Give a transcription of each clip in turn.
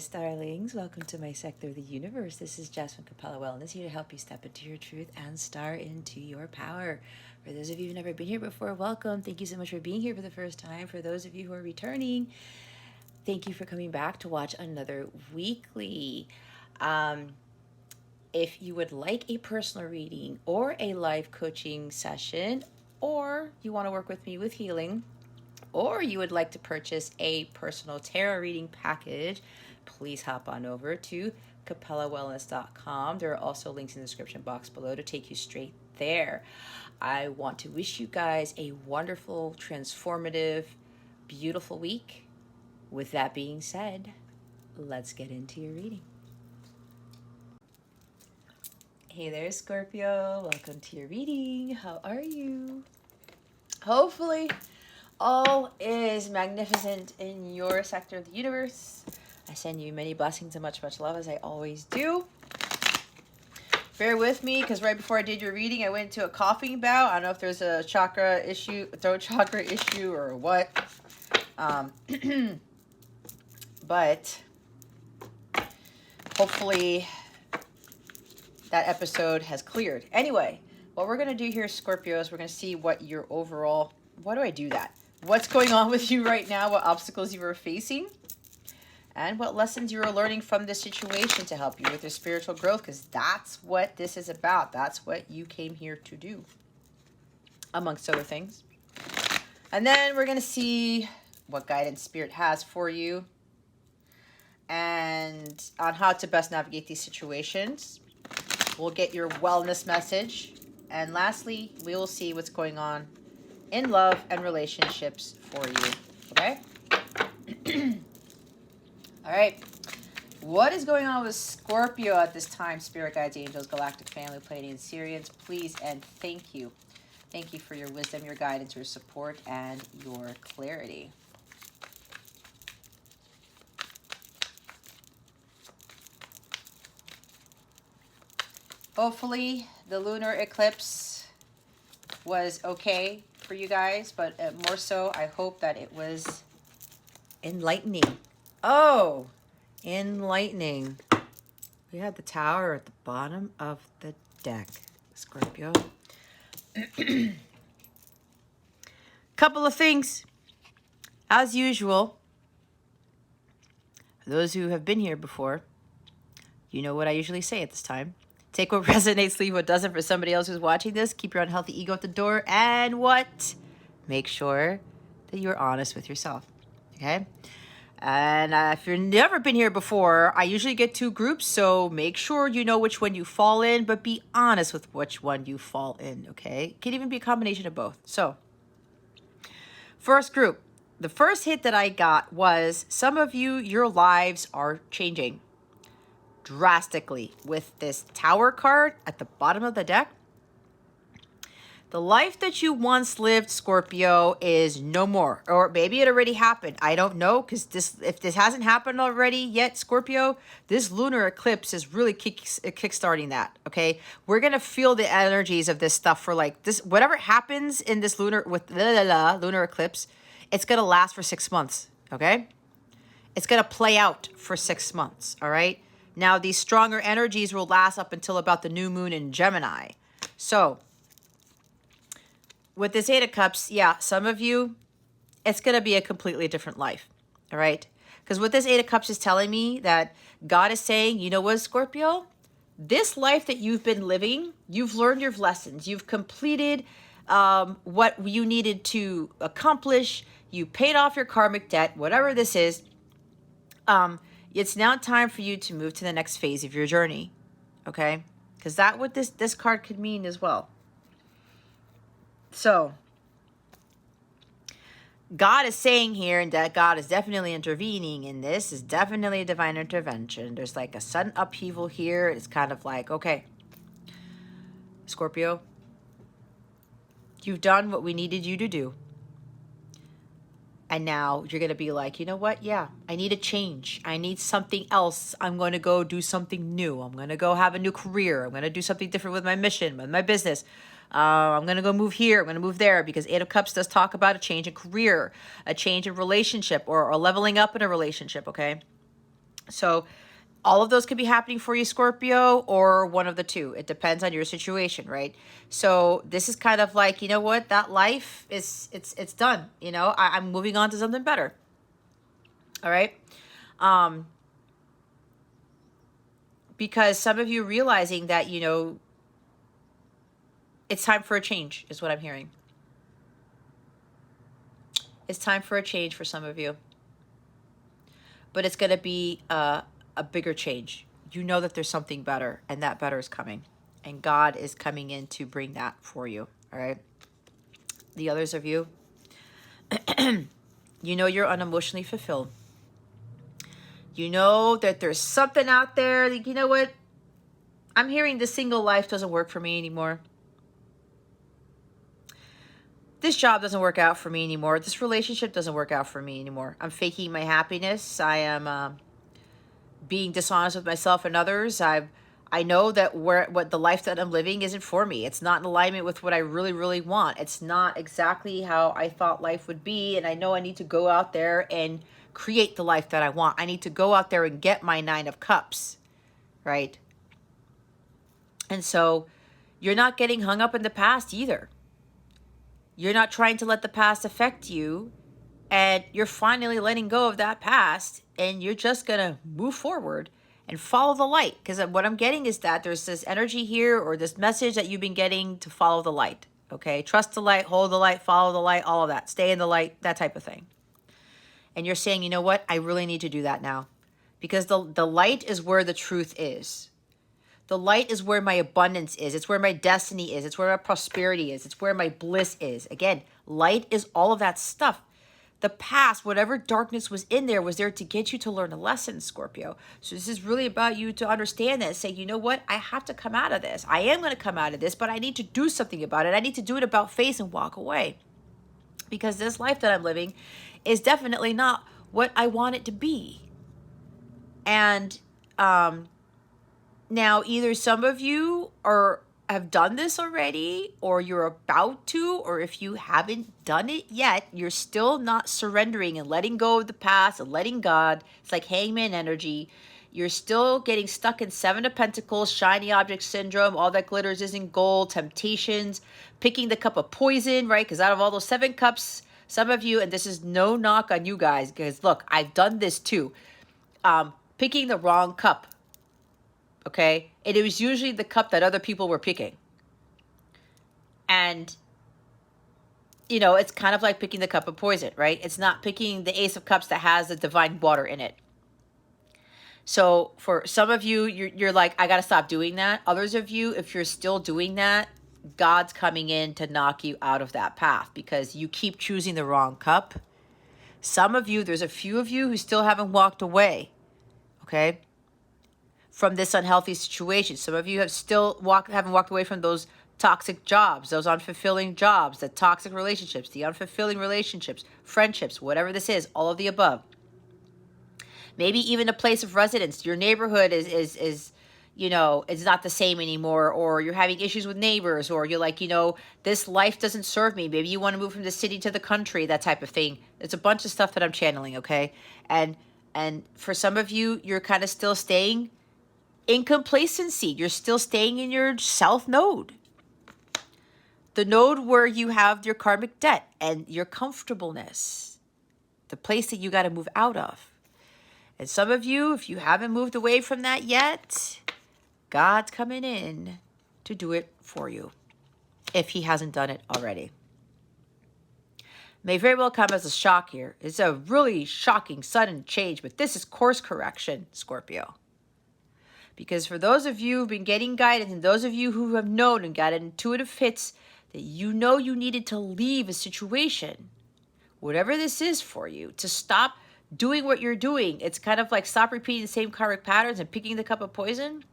starlings. Welcome to my sector of the universe. This is Jasmine Capella Wellness, here to help you step into your truth and star into your power. For those of you who've never been here before, welcome. Thank you so much for being here for the first time. For those of you who are returning, thank you for coming back to watch another weekly. If you would like a personal reading or a live coaching session, or you want to work with me with healing, or you would like to purchase a personal tarot reading package, please hop on over to capellawellness.com. There are also links in the description box below to take you straight there. I want to wish you guys a wonderful, transformative, beautiful week. With that being said, let's get into your reading. Hey there, Scorpio. Welcome to your reading. How are you? Hopefully all is magnificent in your sector of the universe. I send you many blessings and much, much love, as I always do. Bear with me, because right before I did your reading, I went to a coughing bout. I don't know if there's a chakra issue, throat chakra issue, or what. But hopefully that episode has cleared. Anyway, what we're going to do here, Scorpio, is we're going to see what your overall... Why do I do that? What's going on with you right now, what obstacles you are facing, and what lessons you are learning from this situation to help you with your spiritual growth, because that's what this is about. That's what you came here to do, amongst other things. And then we're going to see what guidance Spirit has for you and on how to best navigate these situations. We'll get your wellness message. And lastly, we will see what's going on in love and relationships for you. Okay? All right. What is going on with Scorpio at this time? Spirit guides, angels, galactic family, Pleiadian, Sirians, please and thank you. Thank you for your wisdom, your guidance, your support, and your clarity. Hopefully, the lunar eclipse was okay for you guys, but more so, I hope that it was enlightening. Oh, enlightening. We had the Tower at the bottom of the deck, Scorpio. Couple of things. As usual, for those who have been here before, you know what I usually say at this time. Take what resonates, leave what doesn't. For somebody else who's watching this, keep your unhealthy ego at the door. And what? Make sure that you're honest with yourself. Okay? And if you've never been here before, I usually get two groups. So make sure you know which one you fall in, but be honest with which one you fall in. Okay? It can even be a combination of both. So, first group. The first hit that I got was some of you, your lives are changing drastically with this Tower card at the bottom of the deck. The life that you once lived, Scorpio, is no more. Or maybe it already happened. I don't know, because if this hasn't happened already yet, Scorpio, this lunar eclipse is really kickstarting that, okay? We're going to feel the energies of this stuff for like this. Whatever happens in this lunar eclipse, it's going to last for 6 months, okay? It's going to play out for 6 months, all right? Now, these stronger energies will last up until about the new moon in Gemini. So, with this Eight of Cups, yeah, some of you, it's going to be a completely different life, all right? Because what this Eight of Cups is telling me, that God is saying, you know what, Scorpio? This life that you've been living, you've learned your lessons. You've completed what you needed to accomplish. You paid off your karmic debt, whatever this is. It's now time for you to move to the next phase of your journey, okay? Because that's what this card could mean as well. So, God is saying here, and that God is definitely intervening in this, is definitely a divine intervention. There's like a sudden upheaval here. It's kind of like, okay, Scorpio, you've done what we needed you to do. And now you're going to be like, you know what? Yeah, I need a change. I need something else. I'm going to go do something new. I'm going to go have a new career. I'm going to do something different with my mission, with my business. I'm going to go move here. I'm going to move there, because Eight of Cups does talk about a change in career, a change in relationship, or leveling up in a relationship, okay? So all of those could be happening for you, Scorpio, or one of the two. It depends on your situation, right? So this is kind of like, you know what, that life is, it's done. You know, I'm moving on to something better. All right. Because some of you realizing that, you know, it's time for a change is what I'm hearing. It's time for a change for some of you. But it's going to be a bigger change. You know that there's something better, and that better is coming. And God is coming in to bring that for you, all right? The others of you, you know you're unemotionally fulfilled. You know that there's something out there that, you know what? I'm hearing the single life doesn't work for me anymore. This job doesn't work out for me anymore. This relationship doesn't work out for me anymore. I'm faking my happiness. I am being dishonest with myself and others. I know that what the life that I'm living isn't for me. It's not in alignment with what I really, really want. It's not exactly how I thought life would be. And I know I need to go out there and create the life that I want. I need to go out there and get my 9 of Cups, right? And so you're not getting hung up in the past either. You're not trying to let the past affect you. And you're finally letting go of that past, and you're just going to move forward and follow the light. Because what I'm getting is that there's this energy here, or this message that you've been getting to follow the light. Okay? Trust the light, hold the light, follow the light, all of that. Stay in the light, that type of thing. And you're saying, you know what? I really need to do that now. Because the light is where the truth is. The light is where my abundance is. It's where my destiny is. It's where my prosperity is. It's where my bliss is. Again, light is all of that stuff. The past, whatever darkness was there to get you to learn a lesson, Scorpio. So this is really about you to understand that. Say, you know what? I have to come out of this. I am going to come out of this, but I need to do something about it. I need to do it about face and walk away. Because this life that I'm living is definitely not what I want it to be. And now either some of you have done this already, or you're about to, or if you haven't done it yet, you're still not surrendering and letting go of the past and letting God. It's like hangman energy. You're still getting stuck in 7 of Pentacles, shiny object syndrome, all that glitters isn't gold, temptations, picking the cup of poison, right? Because out of all those 7 cups, some of you, and this is no knock on you guys, because look, I've done this too, picking the wrong cup. Okay? And it was usually the cup that other people were picking. And, you know, it's kind of like picking the cup of poison, right? It's not picking the Ace of Cups that has the divine water in it. So for some of you, you're like, I got to stop doing that. Others of you, if you're still doing that, God's coming in to knock you out of that path because you keep choosing the wrong cup. Some of you, there's a few of you who still haven't walked away, okay, from this unhealthy situation. Some of you have haven't walked away from those toxic jobs, those unfulfilling jobs, the toxic relationships, the unfulfilling relationships, friendships, whatever this is, all of the above. Maybe even a place of residence. Your neighborhood is you know, it's not the same anymore, or you're having issues with neighbors, or you're like, you know, this life doesn't serve me. Maybe you want to move from the city to the country, that type of thing. It's a bunch of stuff that I'm channeling, okay? And for some of you, you're kind of still staying in complacency. You're still staying in your South Node. The node where you have your karmic debt and your comfortableness. The place that you got to move out of. And some of you, if you haven't moved away from that yet, God's coming in to do it for you, if he hasn't done it already. May very well come as a shock here. It's a really shocking, sudden change, but this is course correction, Scorpio. Because for those of you who've been getting guidance, and those of you who have known and got intuitive hits that you know you needed to leave a situation, whatever this is for you, to stop doing what you're doing. It's kind of like stop repeating the same karmic patterns and picking the cup of poison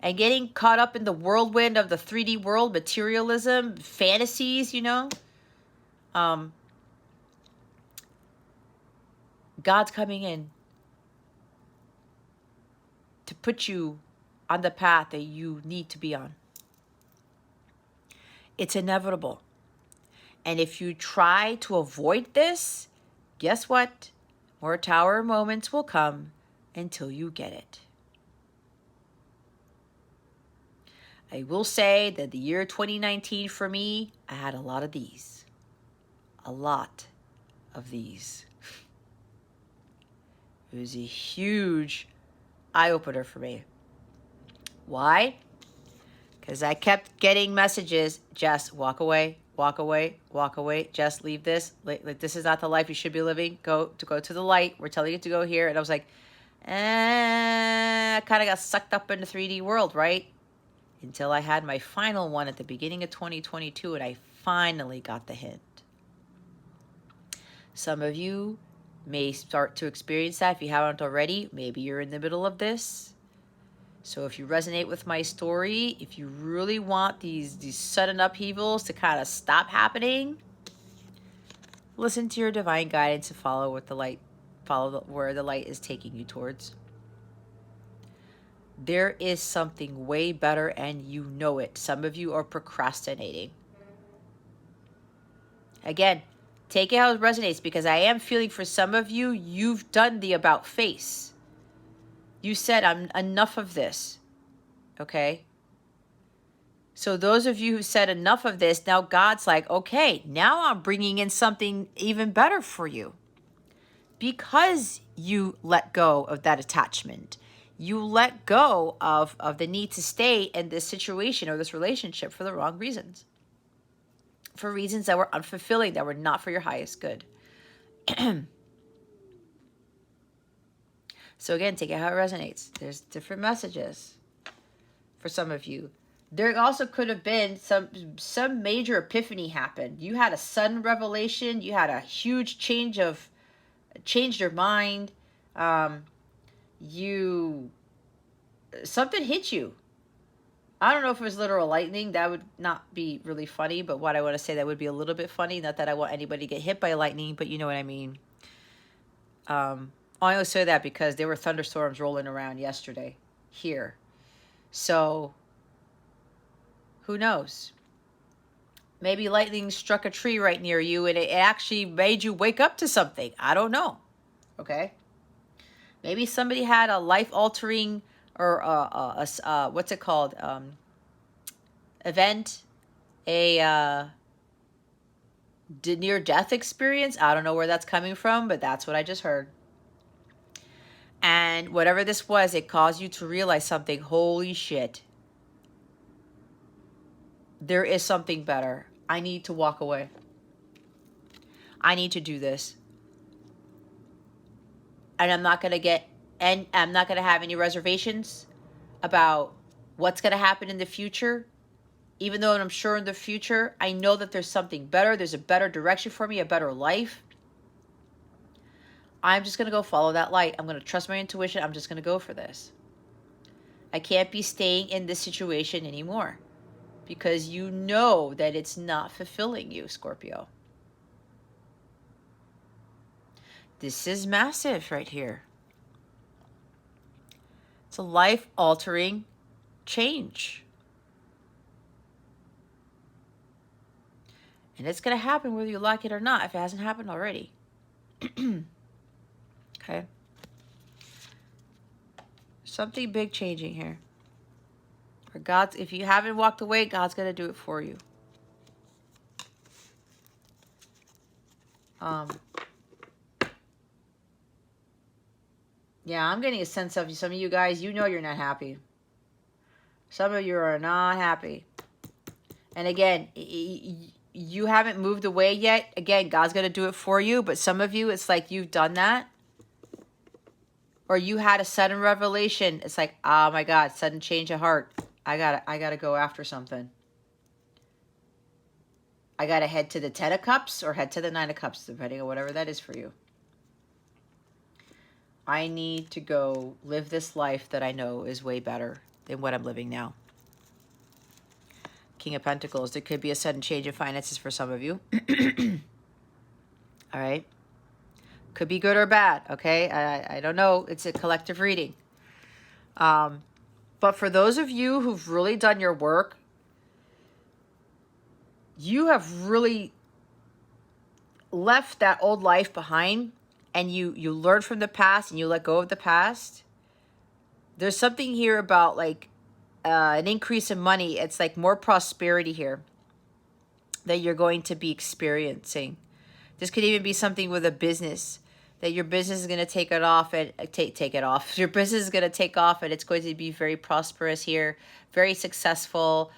and getting caught up in the whirlwind of the 3D world, materialism, fantasies, you know. God's coming in to put you on the path that you need to be on. It's inevitable. And if you try to avoid this, guess what? More tower moments will come. until you get it. I will say that the year 2019 for me, I had a lot of these. A lot of these. It was a huge eye-opener for me. Why? Because I kept getting messages, Jess, walk away, walk away, walk away. Jess, leave this. Like this is not the life you should be living. Go to the light. We're telling you to go here. And I was like, I kind of got sucked up in the 3D world, right? Until I had my final one at the beginning of 2022, and I finally got the hint. Some of you may start to experience that if you haven't already. Maybe you're in the middle of this. So if you resonate with my story, if you really want these sudden upheavals to kind of stop happening, listen to your divine guidance and follow what the light, where the light is taking you towards. There is something way better and you know it. Some of you are procrastinating. Again, take it how it resonates, because I am feeling for some of you, you've done the about face. You said, I'm enough of this, okay? So those of you who said enough of this, now God's like, okay, now I'm bringing in something even better for you. Because you let go of that attachment. You let go of the need to stay in this situation or this relationship for the wrong reasons. For reasons that were unfulfilling, that were not for your highest good. So again, take it how it resonates. There's different messages for some of you. There also could have been some major epiphany happened. You had a sudden revelation. You had a huge changed your mind. Something hit you. I don't know if it was literal lightning. That would not be really funny, but what I want to say, that would be a little bit funny. Not that I want anybody to get hit by lightning, but you know what I mean. I only say that because there were thunderstorms rolling around yesterday here. So, who knows? Maybe lightning struck a tree right near you and it actually made you wake up to something. I don't know. Okay? Maybe somebody had a life-altering or what's it called? Event. A near-death experience. I don't know where that's coming from, but that's what I just heard. And whatever this was, it caused you to realize something. Holy shit. There is something better. I need to walk away. I need to do this. And I'm not going to have any reservations about what's going to happen in the future. Even though I'm sure in the future, I know that there's something better. There's a better direction for me, a better life. I'm just going to go follow that light. I'm going to trust my intuition. I'm just going to go for this. I can't be staying in this situation anymore because you know that it's not fulfilling you, Scorpio. This is massive right here. It's a life-altering change. And it's going to happen whether you like it or not, if it hasn't happened already. Okay. Something big changing here. For God's, if you haven't walked away, God's going to do it for you. Yeah, I'm getting a sense of some of you guys, you know you're not happy. Some of you are not happy. And again, you haven't moved away yet. Again, God's going to do it for you. But some of you, it's like you've done that. Or you had a sudden revelation. It's like, oh my God, sudden change of heart. I gotta go after something. I gotta head to the 10 of Cups or head to the 9 of Cups, depending on whatever that is for you. I need to go live this life that I know is way better than what I'm living now. King of Pentacles. There could be a sudden change in finances for some of you. All right. Could be good or bad, okay? I don't know. It's a collective reading. But for those of you who've really done your work, you have really left that old life behind and you learn from the past and you let go of the past. There's something here about like an increase in money. It's like more prosperity here that you're going to be experiencing. This could even be something with a business, that your business is going to take it off and take it off. Your business is going to take off and it's going to be very prosperous here, very successful.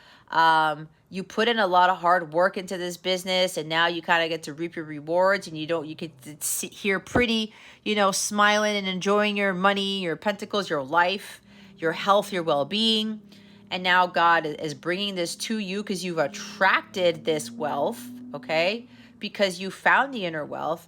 You put in a lot of hard work into this business, and now you kind of get to reap your rewards, and you can sit here pretty, smiling and enjoying your money, your pentacles, your life, your health, your well-being. And now God is bringing this to you because you've attracted this wealth, okay? Because you found the inner wealth.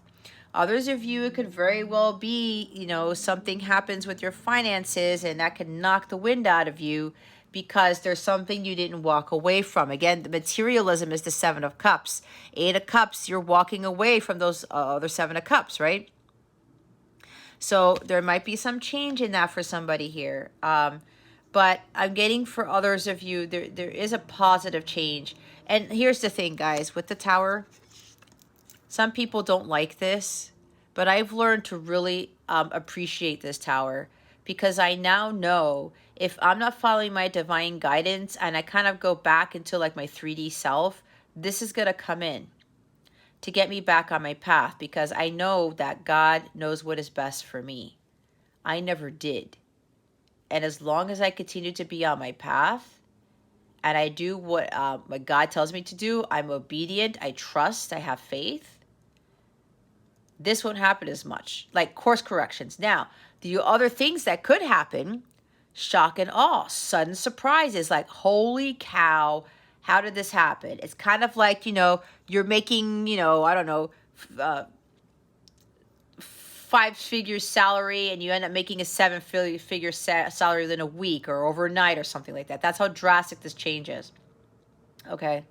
Others of you, it could very well be, something happens with your finances and that can knock the wind out of you because there's something you didn't walk away from. Again, the materialism is the 7 of Cups. 8 of Cups, you're walking away from those other 7 of Cups, right? So there might be some change in that for somebody here. But I'm getting for others of you, there is a positive change. And here's the thing, guys, with the Tower, some people don't like this, but I've learned to really appreciate this Tower, because I now know if I'm not following my divine guidance and I kind of go back into like my 3D self, this is going to come in to get me back on my path, because I know that God knows what is best for me. I never did. And as long as I continue to be on my path and I do what God tells me to do, I'm obedient, I trust, I have faith, this won't happen as much. Like course corrections. Now, the other things that could happen, shock and awe, sudden surprises, like, holy cow, how did this happen? It's kind of like, you're making, I don't know, 5-figure salary and you end up making a 7-figure salary within a week or overnight or something like that. That's how drastic this change is. Okay.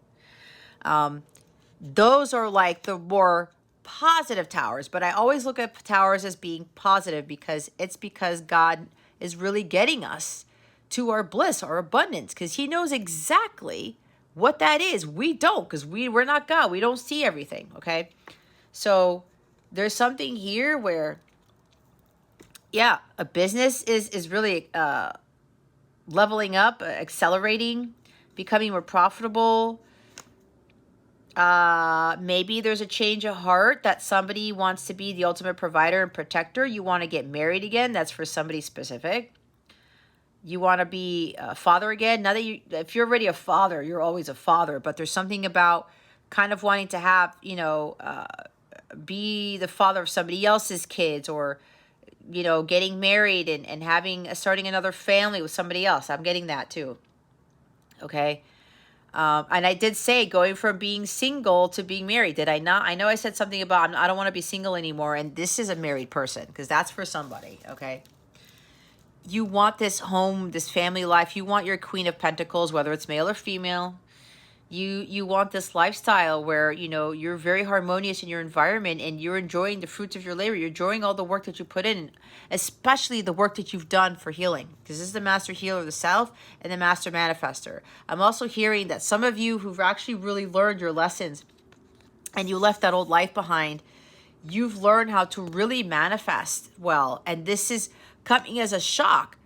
Those are like the more positive towers, but I always look at towers as being positive because God is really getting us to our bliss, our abundance, because he knows exactly what that is. We don't, because we're not God. We don't see everything, okay? So there's something here where, yeah, a business is really leveling up, accelerating, becoming more profitable. Maybe there's a change of heart that somebody wants to be the ultimate provider and protector. You want to get married again. That's for somebody specific. You want to be a father again. Now that if you're already a father, you're always a father, but there's something about kind of wanting to have, be the father of somebody else's kids, or, getting married and starting another family with somebody else. I'm getting that too. Okay. And I did say going from being single to being married. Did I not? I know I said something about I don't want to be single anymore. And this is a married person, because that's for somebody. Okay. You want this home, this family life. You want your Queen of Pentacles, whether it's male or female. You want this lifestyle where, you're very harmonious in your environment and you're enjoying the fruits of your labor. You're enjoying all the work that you put in, especially the work that you've done for healing, because this is the Master Healer of the South and the Master Manifester. I'm also hearing that some of you who've actually really learned your lessons and you left that old life behind, you've learned how to really manifest well. And this is coming as a shock.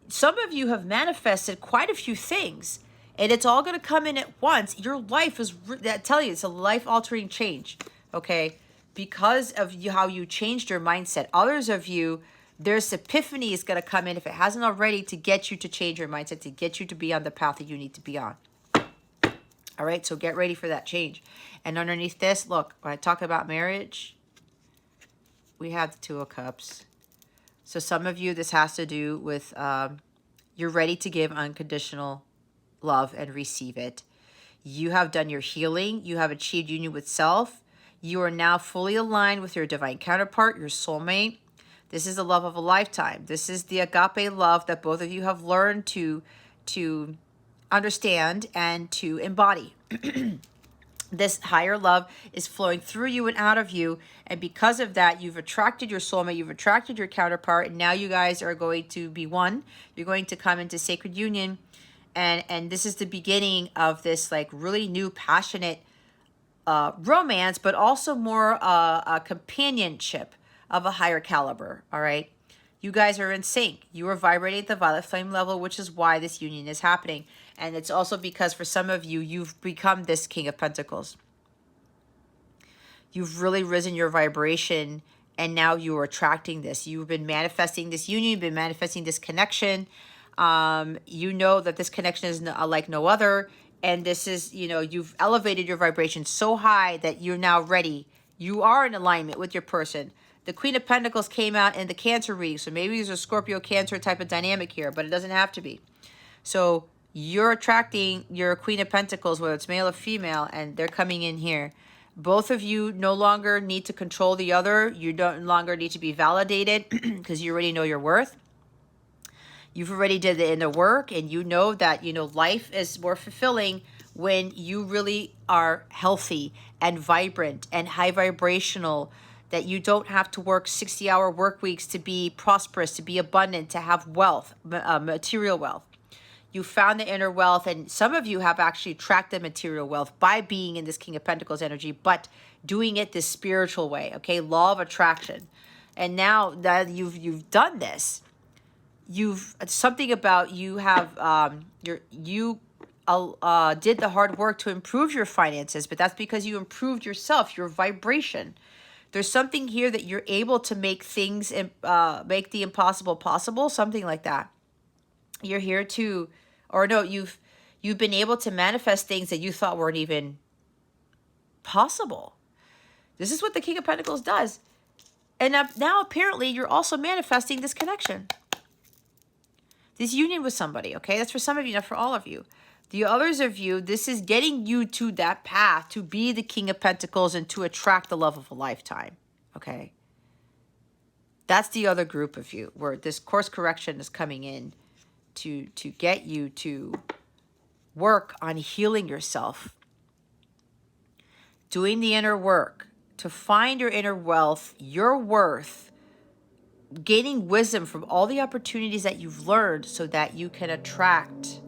Some of you have manifested quite a few things, and it's all going to come in at once. Your life is, I tell you, it's a life-altering change, okay? Because of how you changed your mindset. Others of you, there's epiphany is going to come in, if it hasn't already, to get you to change your mindset, to get you to be on the path that you need to be on. All right, so get ready for that change. And underneath this, look, when I talk about marriage, we have the 2 of Cups. So some of you, this has to do with you're ready to give unconditional love and receive it. You have done your healing. You have achieved union with self. You are now fully aligned with your divine counterpart, your soulmate. This is the love of a lifetime. This is the agape love that both of you have learned to understand and to embody. This higher love is flowing through you and out of you. And because of that, you've attracted your soulmate, you've attracted your counterpart, and now you guys are going to be one. You're going to come into sacred union. And this is the beginning of this like really new passionate romance, but also more a companionship, of a higher caliber, all right? You guys are in sync. You are vibrating at the violet flame level, which is why this union is happening. And it's also because for some of you, you've become this King of Pentacles. You've really risen your vibration, and now you are attracting this. You've been manifesting this union, you've been manifesting this connection. You know that this connection is like no other. And this is, you know, you've elevated your vibration so high that you're now ready. You are in alignment with your person. The Queen of Pentacles came out in the Cancer reading. So maybe there's a Scorpio Cancer type of dynamic here, but it doesn't have to be. So you're attracting your Queen of Pentacles, whether it's male or female, and they're coming in here. Both of you no longer need to control the other. You no longer need to be validated because you already know your worth. You've already did the inner work, and you know that, you know, life is more fulfilling when you really are healthy and vibrant and high vibrational, that you don't have to work 60-hour work weeks to be prosperous, to be abundant, to have wealth, material wealth. You found the inner wealth, and some of you have actually tracked the material wealth by being in this King of Pentacles energy, but doing it this spiritual way, okay? Law of attraction. And now that you've done this, something about you have did the hard work to improve your finances, but that's because you improved yourself, your vibration. There's something here that you're able to make things, make the impossible possible, something like that. You're here to, or no, you've been able to manifest things that you thought weren't even possible. This is what the King of Pentacles does. And now apparently you're also manifesting this connection. This union with somebody, okay? That's for some of you, not for all of you. The others of you, this is getting you to that path to be the King of Pentacles and to attract the love of a lifetime, okay? That's the other group of you where this course correction is coming in to get you to work on healing yourself, doing the inner work, to find your inner wealth, your worth, gaining wisdom from all the opportunities that you've learned so that you can attract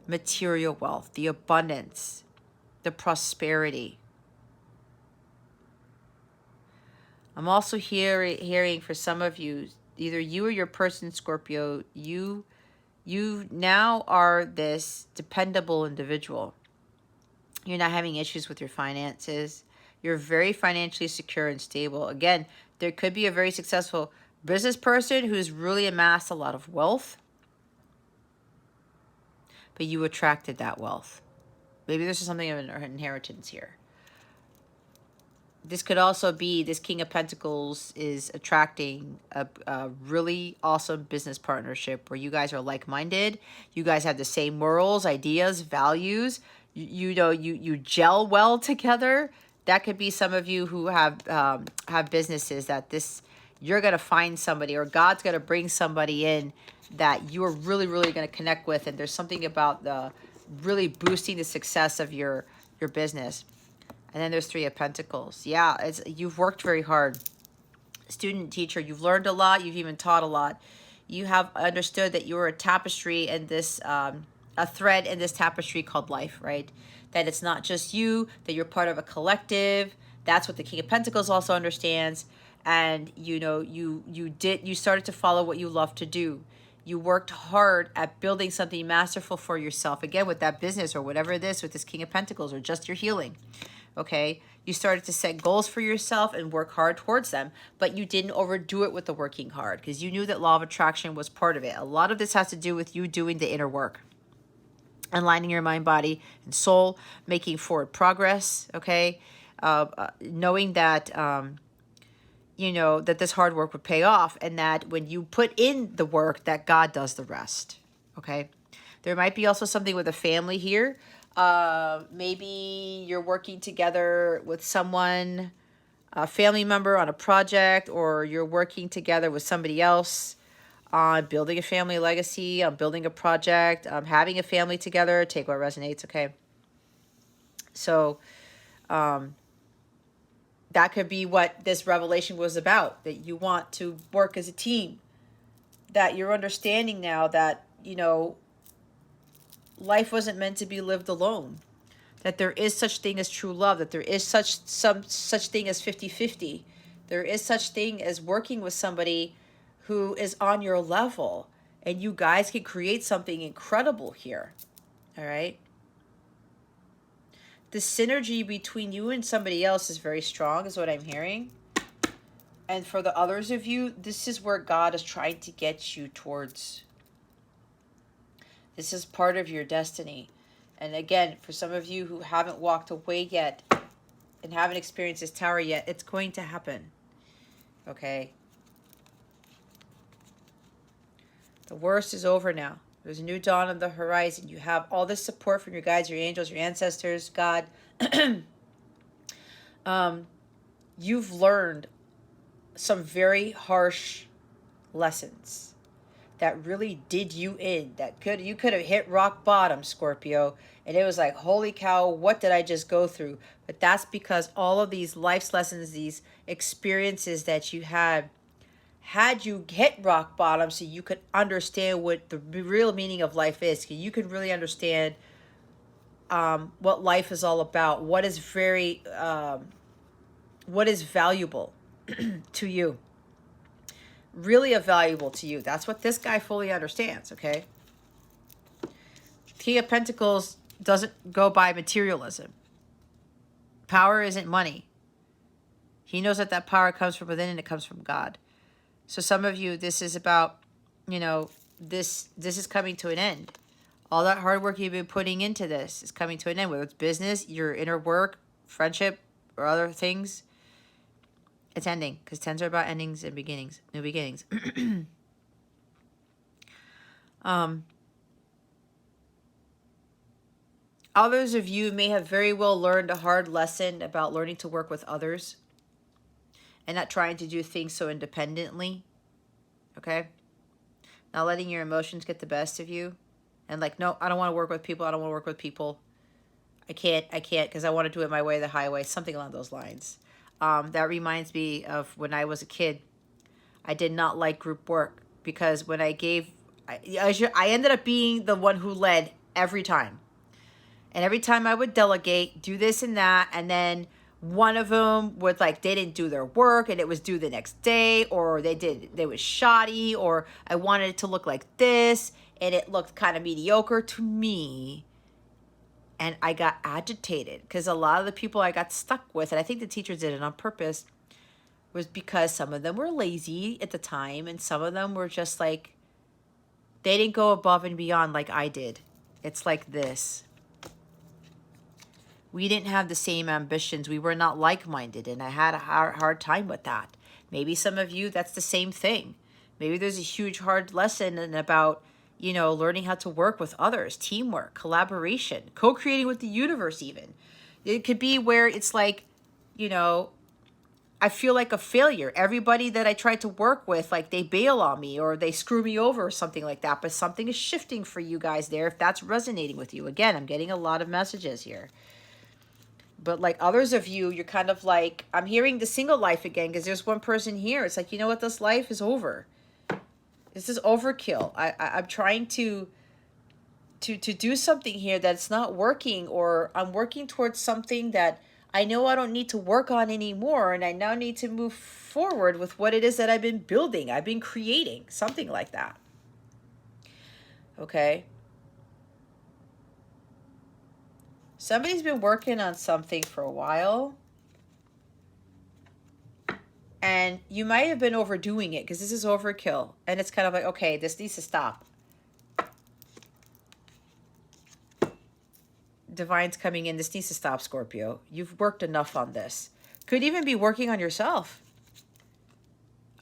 material wealth, the abundance, the prosperity. I'm also hearing for some of you, either you or your person, Scorpio, you now are this dependable individual. You're not having issues with your finances. You're very financially secure and stable. Again, there could be a very successful business person who's really amassed a lot of wealth, but you attracted that wealth. Maybe there's something of an inheritance here. This could also be this King of Pentacles is attracting a really awesome business partnership where you guys are like-minded. You guys have the same morals, ideas, values. You know, you gel well together. That could be some of you who have businesses that you're going to find somebody, or God's going to bring somebody in that you're really, really going to connect with. And there's something about the really boosting the success of your business. And then there's Three of Pentacles. Yeah, you've worked very hard. Student, teacher, you've learned a lot. You've even taught a lot. You have understood that you're a tapestry and this, a thread in this tapestry called life, right? That it's not just you, that you're part of a collective. That's what the King of Pentacles also understands. And, you know, you started to follow what you love to do. You worked hard at building something masterful for yourself. Again, with that business or whatever it is with this King of Pentacles, or just your healing. Okay, you started to set goals for yourself and work hard towards them, but you didn't overdo it with the working hard because you knew that law of attraction was part of it. A lot of this has to do with you doing the inner work, aligning your mind, body, and soul, making forward progress, okay? Knowing that, you know, that this hard work would pay off, and that when you put in the work, that God does the rest, okay? There might be also something with a family here. Maybe you're working together with someone, a family member on a project, or you're working together with somebody else on building a family legacy, on building a project, having a family together. Take what resonates, okay? So that could be what this revelation was about, that you want to work as a team, that you're understanding now that, you know, life wasn't meant to be lived alone, that there is such thing as true love, that there is such thing as 50-50, There is such thing as working with somebody who is on your level, and you guys can create something incredible here. All right. The synergy between you and somebody else is very strong, is what I'm hearing. And for the others of you, this is where God is trying to get you towards. This is part of your destiny. And again, for some of you who haven't walked away yet and haven't experienced this tower yet, it's going to happen. Okay? The worst is over now. There's a new dawn on the horizon. You have all this support from your guides, your angels, your ancestors, God. You've learned some very harsh lessons that really did you in. You could have hit rock bottom, Scorpio, and it was like, holy cow, what did I just go through? But that's because all of these life's lessons, these experiences that you had you hit rock bottom, so you could understand what the real meaning of life is. You can really understand what life is all about, what is valuable to you, really valuable to you. That's what this guy fully understands. Okay, King of Pentacles doesn't go by materialism. Power isn't money. He knows that that power comes from within, and it comes from God. So some of you, this is about, this is coming to an end. All that hard work you've been putting into this is coming to an end, whether it's business, your inner work, friendship, or other things. It's ending, because 10s are about endings and beginnings, new beginnings. Others of you may have very well learned a hard lesson about learning to work with others and not trying to do things so independently. Okay? Not letting your emotions get the best of you. And like, no, I don't want to work with people. I don't want to work with people. I can't, because I want to do it my way, the highway. Something along those lines. That reminds me of when I was a kid. I did not like group work because when I ended up being the one who led every time. And every time I would delegate, do this and that, and then one of them would, like, they didn't do their work and it was due the next day, or they was shoddy, or I wanted it to look like this and it looked kind of mediocre to me. And I got agitated because a lot of the people I got stuck with, and I think the teachers did it on purpose, was because some of them were lazy at the time and some of them were just like, they didn't go above and beyond like I did. It's like this. We didn't have the same ambitions. We were not like-minded, and I had a hard time with that. Maybe some of you, that's the same thing. Maybe there's a huge hard lesson about, learning how to work with others, teamwork, collaboration, co-creating with the universe even. It could be where it's like, I feel like a failure. Everybody that I try to work with, like, they bail on me or they screw me over or something like that. But something is shifting for you guys there if that's resonating with you. Again, I'm getting a lot of messages here. But like others of you, you're kind of like, I'm hearing the single life again because there's one person here. It's like, you know what? This life is over. This is overkill. I'm trying to do something here that's not working, or I'm working towards something that I know I don't need to work on anymore, and I now need to move forward with what it is that I've been building, I've been creating, something like that. Okay? Somebody's been working on something for a while, and you might have been overdoing it because this is overkill, and it's kind of like, okay, this needs to stop. Divine's coming in. This needs to stop, Scorpio. You've worked enough on this. Could even be working on yourself.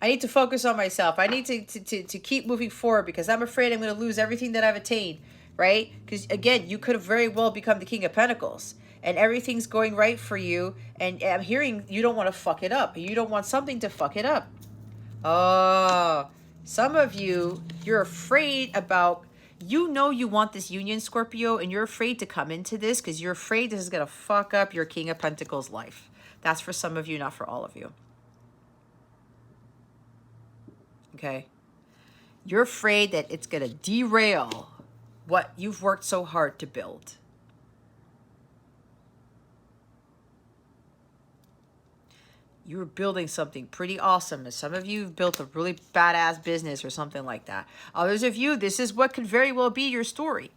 I need to focus on myself. I need to keep moving forward because I'm afraid I'm going to lose everything that I've attained, right? Because, again, you could have very well become the King of Pentacles and everything's going right for you. And I'm hearing you don't want to fuck it up. You don't want something to fuck it up. Oh, some of you, you're afraid about... You know you want this union, Scorpio, and you're afraid to come into this because you're afraid this is going to fuck up your King of Pentacles life. That's for some of you, not for all of you. Okay? You're afraid that it's going to derail what you've worked so hard to build. you're building something pretty awesome. And some of you have built a really badass business or something like that. Others of you, this is what could very well be your story.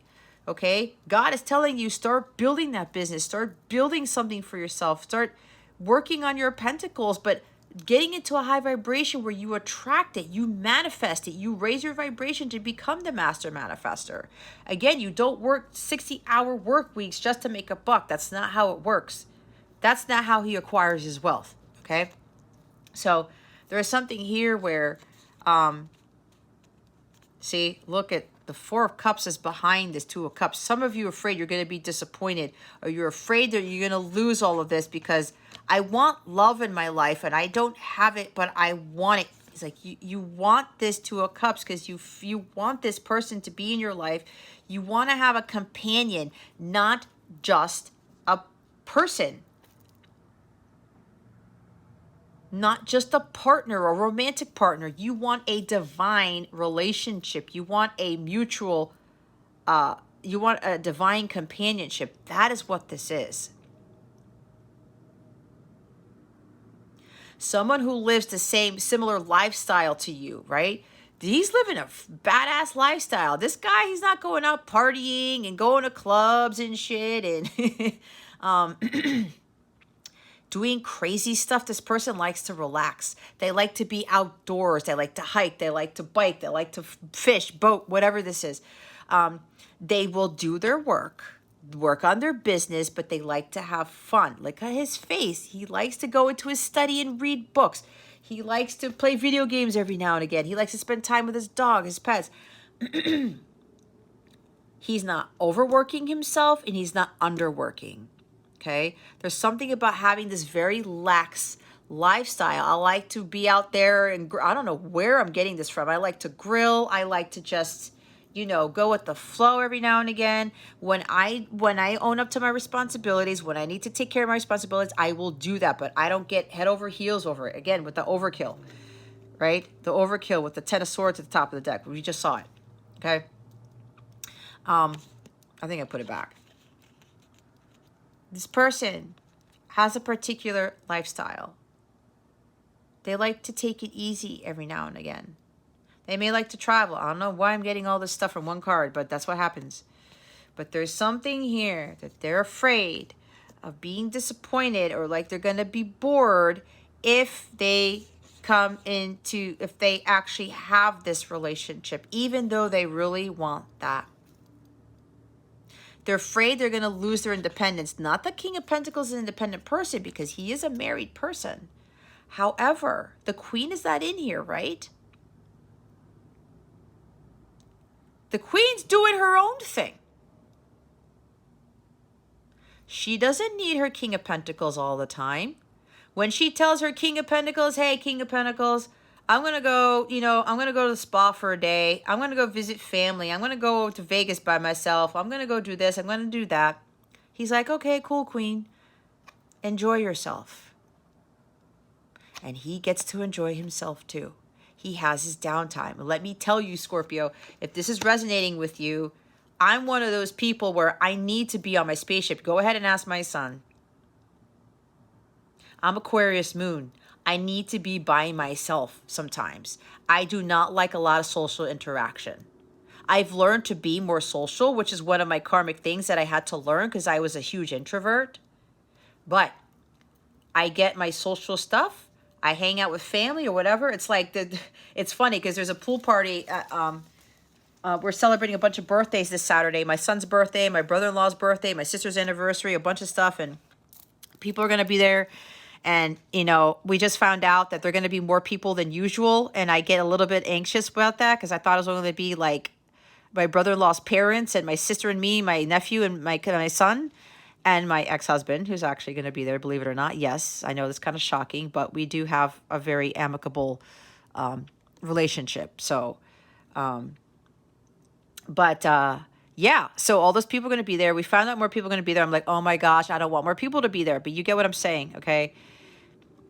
Okay? God is telling you, start building that business. Start building something for yourself. Start working on your pentacles, but getting into a high vibration where you attract it, you manifest it, you raise your vibration to become the master manifester. Again, you don't work 60-hour work weeks just to make a buck. That's not how it works. That's not how he acquires his wealth. Okay, so there's something here where, see, look at the Four of Cups is behind this Two of Cups. Some of you are afraid you're going to be disappointed, or you're afraid that you're going to lose all of this because I want love in my life and I don't have it, but I want it. It's like you want this Two of Cups because you want this person to be in your life. You want to have a companion, not just a person. Not just a partner or romantic partner. You want a divine relationship. You want a mutual, you want a divine companionship. That is what this is. Someone who lives the similar lifestyle to you, right? He's living a badass lifestyle. This guy, he's not going out partying and going to clubs and shit and doing crazy stuff. This person likes to relax. They like to be outdoors. They like to hike. They like to bike. They like to fish, boat, whatever this is. They will do their work on their business, but they like to have fun. Look at his face. He likes to go into his study and read books. He likes to play video games every now and again. He likes to spend time with his dog, his pets. He's not overworking himself and he's not underworking. Okay, there's something about having this very lax lifestyle. I like to be out there and I don't know where I'm getting this from. I like to grill. I like to just, go with the flow every now and again. When I own up to my responsibilities, when I need to take care of my responsibilities, I will do that. But I don't get head over heels over it. Again, with the overkill, right? The overkill with the Ten of Swords at the top of the deck. We just saw it. Okay. I think I put it back. This person has a particular lifestyle. They like to take it easy every now and again. They may like to travel. I don't know why I'm getting all this stuff from one card, but that's what happens. But there's something here that they're afraid of being disappointed or like they're going to be bored if they actually have this relationship, even though they really want that. They're afraid they're going to lose their independence. Not the King of Pentacles is an independent person because he is a married person. However, the Queen is not in here, right? The Queen's doing her own thing. She doesn't need her King of Pentacles all the time. When she tells her King of Pentacles, hey, King of Pentacles, I'm going to go, I'm going to go to the spa for a day. I'm going to go visit family. I'm going to go to Vegas by myself. I'm going to go do this. I'm going to do that. He's like, okay, cool, Queen. Enjoy yourself. And he gets to enjoy himself too. He has his downtime. Let me tell you, Scorpio, if this is resonating with you, I'm one of those people where I need to be on my spaceship. Go ahead and ask my son. I'm Aquarius moon. I need to be by myself sometimes. I do not like a lot of social interaction. I've learned to be more social, which is one of my karmic things that I had to learn because I was a huge introvert. But I get my social stuff. I hang out with family or whatever. It's like, it's funny because there's a pool party. We're celebrating a bunch of birthdays this Saturday. My son's birthday, my brother-in-law's birthday, my sister's anniversary, a bunch of stuff. And people are going to be there. And, we just found out that there are going to be more people than usual. And I get a little bit anxious about that because I thought it was only going to be like my brother-in-law's parents and my sister and me, my nephew and my son and my ex-husband, who's actually going to be there, believe it or not. Yes, I know that's kind of shocking, but we do have a very amicable relationship. So, yeah, so all those people are going to be there. We found out more people are going to be there. I'm like, oh my gosh, I don't want more people to be there. But you get what I'm saying, okay?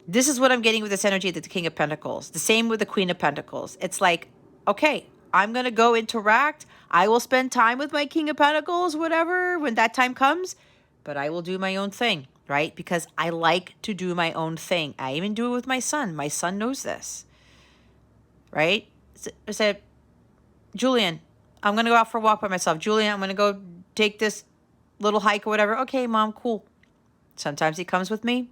This is what I'm getting with this energy that the King of Pentacles. The same with the Queen of Pentacles. It's like, okay, I'm going to go interact. I will spend time with my King of Pentacles, whatever, when that time comes. But I will do my own thing. right? Because I like to do my own thing. I even do it with my son. My son knows this, right? I said, Julian, I'm going to go out for a walk by myself. Julian, I'm going to go take this little hike or whatever. Okay, Mom, cool. Sometimes he comes with me.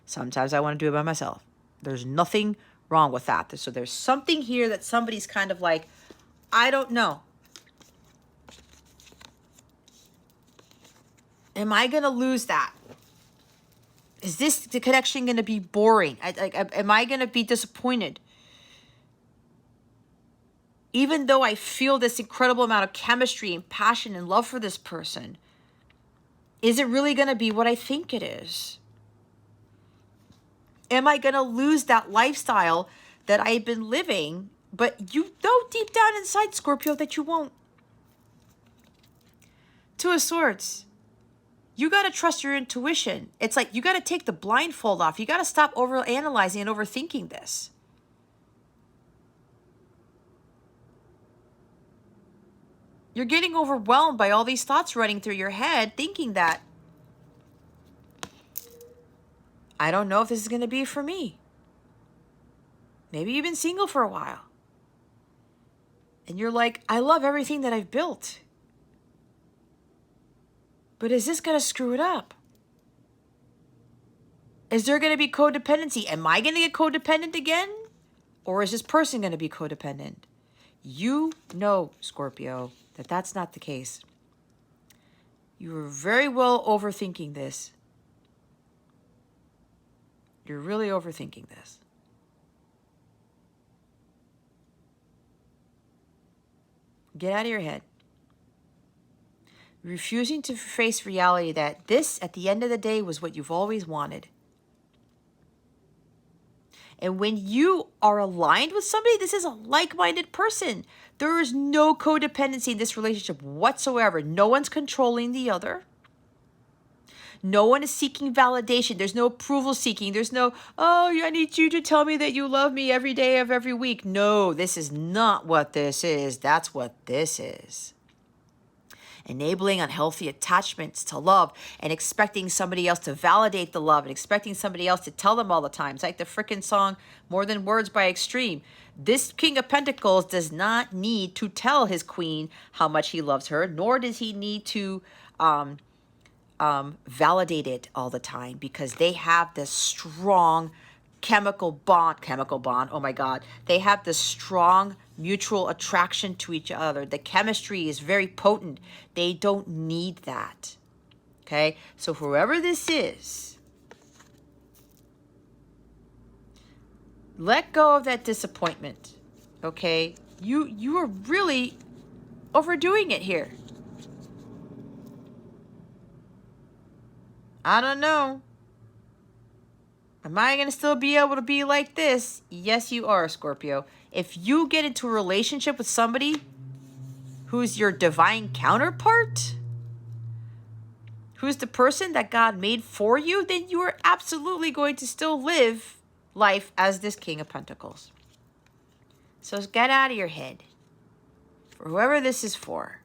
Sometimes I want to do it by myself. There's nothing wrong with that. So there's something here that somebody's kind of like, I don't know. Am I going to lose that? Is this the connection going to be boring? Am I going to be disappointed? Even though I feel this incredible amount of chemistry and passion and love for this person, is it really going to be what I think it is? Am I going to lose that lifestyle that I've been living? But you know deep down inside, Scorpio, that you won't. Two of Swords. You got to trust your intuition. It's like you got to take the blindfold off. You got to stop overanalyzing and overthinking this. You're getting overwhelmed by all these thoughts running through your head, thinking that, I don't know if this is going to be for me. Maybe you've been single for a while. And you're like, I love everything that I've built. But is this going to screw it up? Is there going to be codependency? Am I going to get codependent again? Or is this person going to be codependent? You know, Scorpio, that that's not the case. You are very well overthinking this. You're really overthinking this. Get out of your head. Refusing to face reality that this, at the end of the day, was what you've always wanted. And when you are aligned with somebody, this is a like-minded person. There is no codependency in this relationship whatsoever. No one's controlling the other. No one is seeking validation. There's no approval seeking. There's no, oh, I need you to tell me that you love me every day of every week. No, this is not what this is. That's what this is. Enabling unhealthy attachments to love and expecting somebody else to validate the love and expecting somebody else to tell them all the time. It's like the frickin' song, More Than Words by Extreme. This King of Pentacles does not need to tell his queen how much he loves her, nor does he need to validate it all the time, because they have this strong chemical bond, oh my God. They have this strong mutual attraction to each other. The chemistry is very potent. They don't need that. Okay? So whoever this is, let go of that disappointment. Okay? You are really overdoing it here. I don't know. Am I going to still be able to be like this? Yes, you are, Scorpio. If you get into a relationship with somebody who's your divine counterpart, who's the person that God made for you, then you are absolutely going to still live life as this King of Pentacles. So get out of your head. For whoever this is for.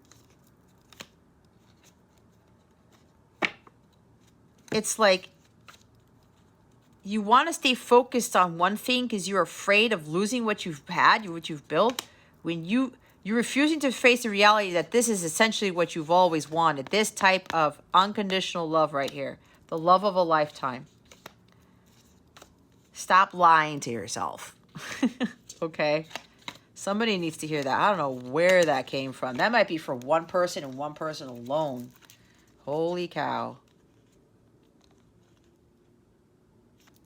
It's like you want to stay focused on one thing because you're afraid of losing what you've had, what you've built. When you're refusing to face the reality that this is essentially what you've always wanted. This type of unconditional love right here. The love of a lifetime. Stop lying to yourself. Okay? Somebody needs to hear that. I don't know where that came from. That might be for one person and one person alone. Holy cow.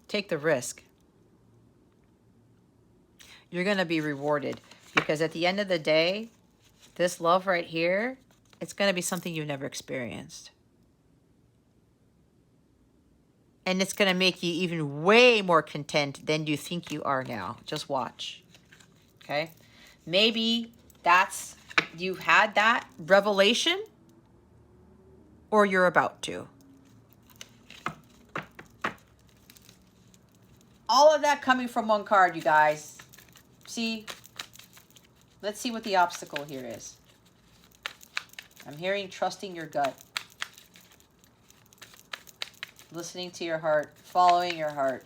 Take the risk. You're going to be rewarded, because at the end of the day, this love right here, it's going to be something you've never experienced. And it's going to make you even way more content than you think you are now. Just watch. Okay? Maybe that's, you've had that revelation, or you're about to. All of that coming from one card, you guys. See? Let's see what the obstacle here is. I'm hearing trusting your gut. listening to your heart, following your heart.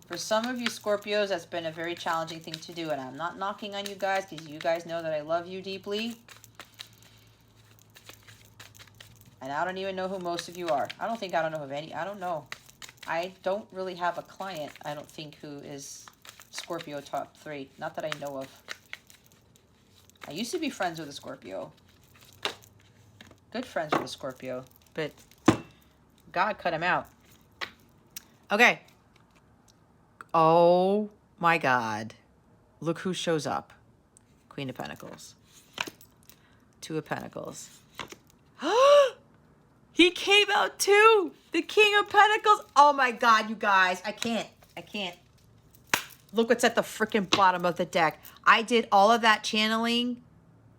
For some of you Scorpios, that's been a very challenging thing to do, and I'm not knocking on you guys because you guys know that I love you deeply. And I don't even know who most of you are. I don't know of any. I don't know. I don't really have a client, I don't think, who is Scorpio top 3. Not that I know of. I used to be friends with a Scorpio. Good friends with a Scorpio. But God cut him out. Okay. Oh my God. Look who shows up. Queen of Pentacles. Two of Pentacles. He came out too. The King of Pentacles. Oh my God, you guys. I can't. Look what's at the freaking bottom of the deck. I did all of that channeling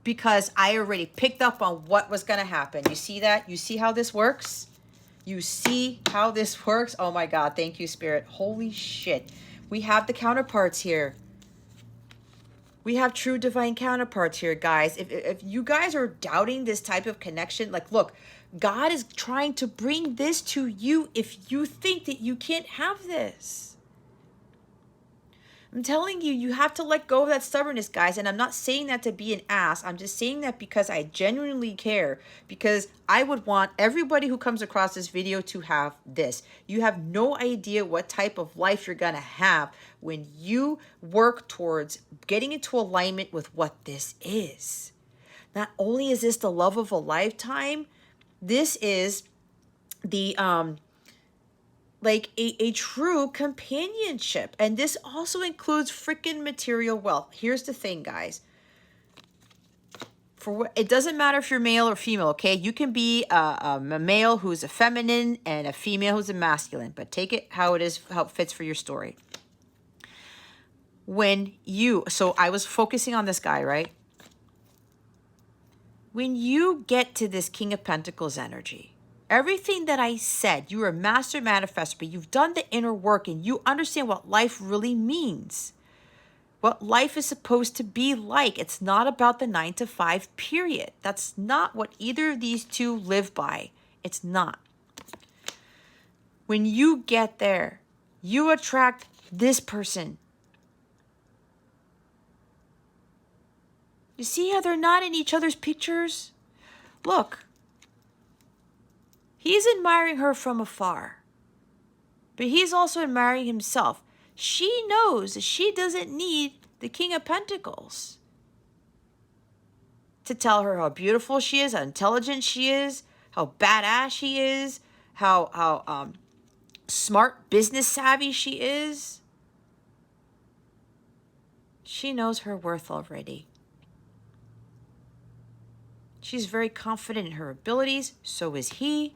because I already picked up on what was going to happen. You see that? You see how this works? You see how this works? Oh my God. Thank you, Spirit. Holy shit. We have the counterparts here. We have true divine counterparts here, guys. If you guys are doubting this type of connection, like, look, God is trying to bring this to you if you think that you can't have this. I'm telling you, you have to let go of that stubbornness, guys. And I'm not saying that to be an ass. I'm just saying that because I genuinely care. Because I would want everybody who comes across this video to have this. You have no idea what type of life you're going to have when you work towards getting into alignment with what this is. Not only is this the love of a lifetime, this is the like a true companionship. And this also includes freaking material wealth. Here's the thing, guys. It doesn't matter if you're male or female, okay? You can be a male who's a feminine and a female who's a masculine, but take it how it is, how it fits for your story. So I was focusing on this guy, right? When you get to this King of Pentacles energy, everything that I said, you're a master manifestor, but you've done the inner work and you understand what life really means. What life is supposed to be like. It's not about the 9 to 5 period. That's not what either of these two live by. It's not. When you get there, you attract this person. You see how they're not in each other's pictures? Look. He's admiring her from afar, but he's also admiring himself. She knows that she doesn't need the King of Pentacles to tell her how beautiful she is, how intelligent she is, how badass she is, how smart, business savvy she is. She knows her worth already. She's very confident in her abilities. So is he.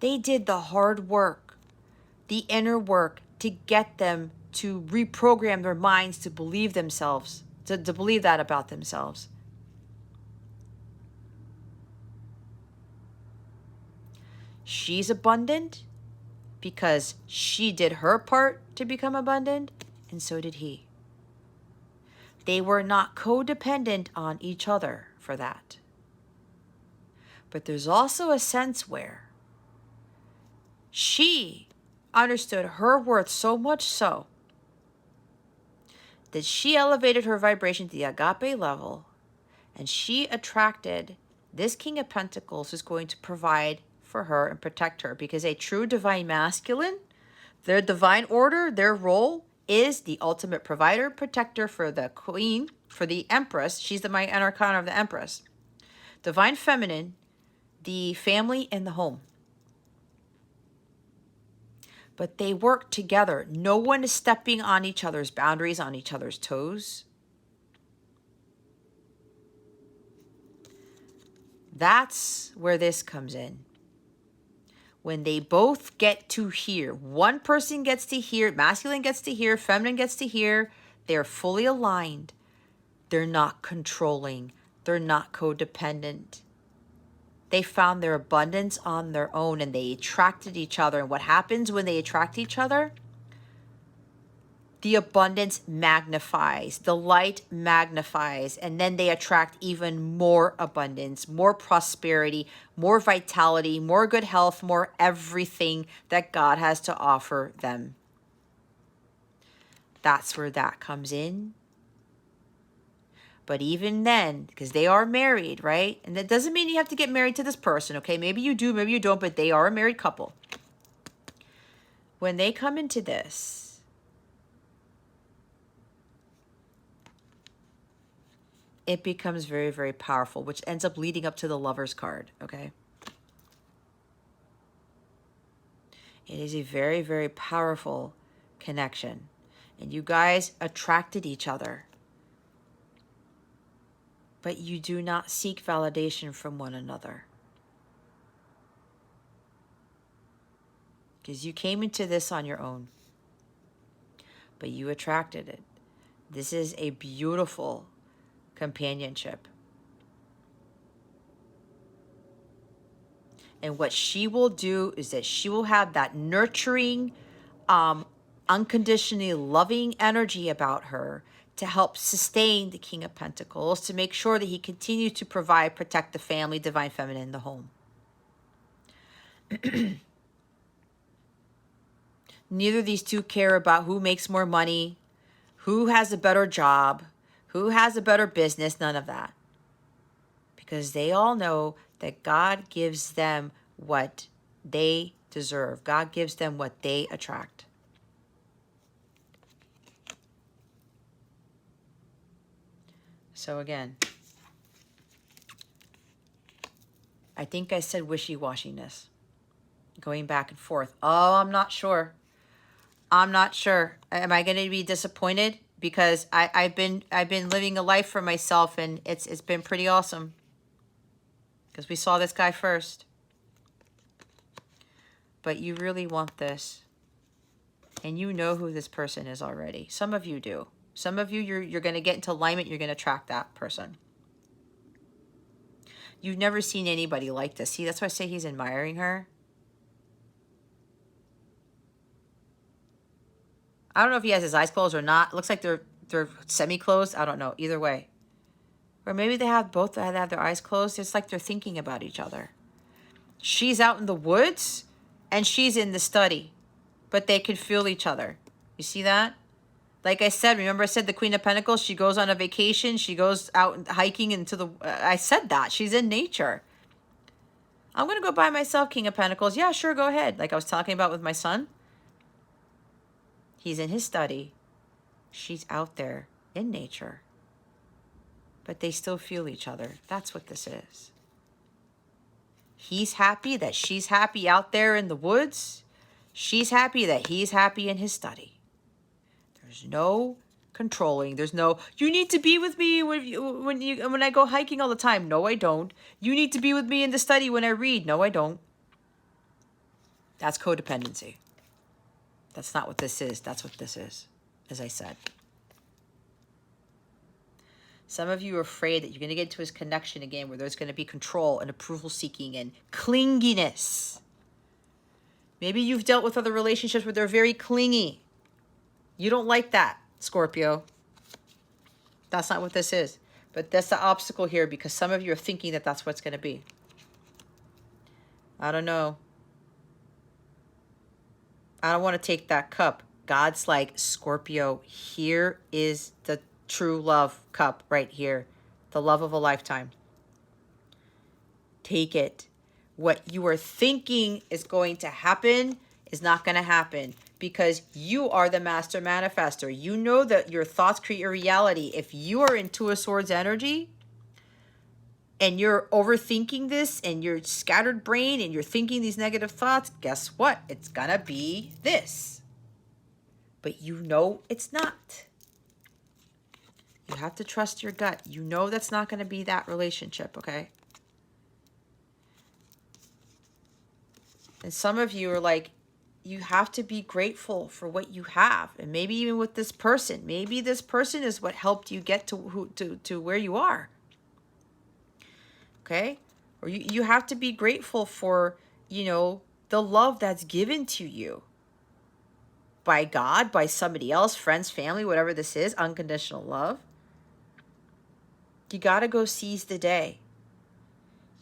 They did the hard work, the inner work, to get them to reprogram their minds to believe themselves, to believe that about themselves. She's abundant because she did her part to become abundant, and so did he. They were not codependent on each other for that. But there's also a sense where she understood her worth so much so that she elevated her vibration to the agape level, and she attracted this King of Pentacles who's going to provide for her and protect her, because a true divine masculine, their divine order, their role is the ultimate provider, protector for the queen, for the empress. She's the my arcana of the empress. Divine feminine, the family and the home. But they work together. No one is stepping on each other's boundaries, on each other's toes. That's where this comes in. When they both get to hear, one person gets to hear, masculine gets to hear, feminine gets to hear, they're fully aligned. They're not controlling. They're not codependent. They found their abundance on their own and they attracted each other. And what happens when they attract each other? the abundance magnifies, the light magnifies, and then they attract even more abundance, more prosperity, more vitality, more good health, more everything that God has to offer them. That's where that comes in. But even then, because they are married, right? And that doesn't mean you have to get married to this person, okay? Maybe you do, maybe you don't, but they are a married couple. When they come into this, it becomes very, very powerful, which ends up leading up to the Lover's card, okay? It is a very, very powerful connection. And you guys attracted each other. But you do not seek validation from one another. Because you came into this on your own. But you attracted it. This is a beautiful companionship. And what she will do is that she will have that nurturing, unconditionally loving energy about her to help sustain the King of Pentacles, to make sure that he continues to provide, protect the family, divine feminine, the home. Neither of these two care about who makes more money, who has a better job, who has a better business, none of that. Because they all know that God gives them what they deserve. God gives them what they attract. So again, I think I said wishy-washiness. Going back and forth. Oh, I'm not sure. I'm not sure. Am I going to be disappointed? Because I've been living a life for myself, and it's been pretty awesome. Because we saw this guy first. But you really want this. And you know who this person is already. Some of you do. Some of you, you're going to get into alignment. You're going to attract that person. You've never seen anybody like this. See, that's why I say he's admiring her. I don't know if he has his eyes closed or not. It looks like they're semi-closed. I don't know. Either way. Or maybe they have both have their eyes closed. It's like they're thinking about each other. She's out in the woods and she's in the study. But they can feel each other. You see that? Like I said, remember I said the Queen of Pentacles, she goes on a vacation. She goes out hiking into the... I said that. She's in nature. I'm going to go by myself, King of Pentacles. Yeah, sure, go ahead. Like I was talking about with my son. He's in his study. She's out there in nature. But they still feel each other. That's what this is. He's happy that she's happy out there in the woods. She's happy that he's happy in his study. There's no controlling. There's no, you need to be with me when I go hiking all the time. No, I don't. You need to be with me in the study when I read. No, I don't. That's codependency. That's not what this is. That's what this is, as I said. Some of you are afraid that you're going to get into his connection again where there's going to be control and approval seeking and clinginess. Maybe you've dealt with other relationships where they're very clingy. You don't like that, Scorpio. That's not what this is. But that's the obstacle here because some of you are thinking that that's what it's going to be. I don't know. I don't want to take that cup. God's like, Scorpio, here is the true love cup right here. The love of a lifetime. Take it. What you are thinking is going to happen is not going to happen because you are the master manifester. You know that your thoughts create your reality. If you are in Two of Swords energy and you're overthinking this and you're scattered brain and you're thinking these negative thoughts, guess what? It's going to be this. But you know it's not. You have to trust your gut. You know that's not going to be that relationship, okay? And some of you are like, you have to be grateful for what you have. And maybe even with this person. Maybe this person is what helped you get to where you are. Okay? Or you have to be grateful for, you know, the love that's given to you. by God, by somebody else, friends, family, whatever this is, unconditional love. You got to go seize the day.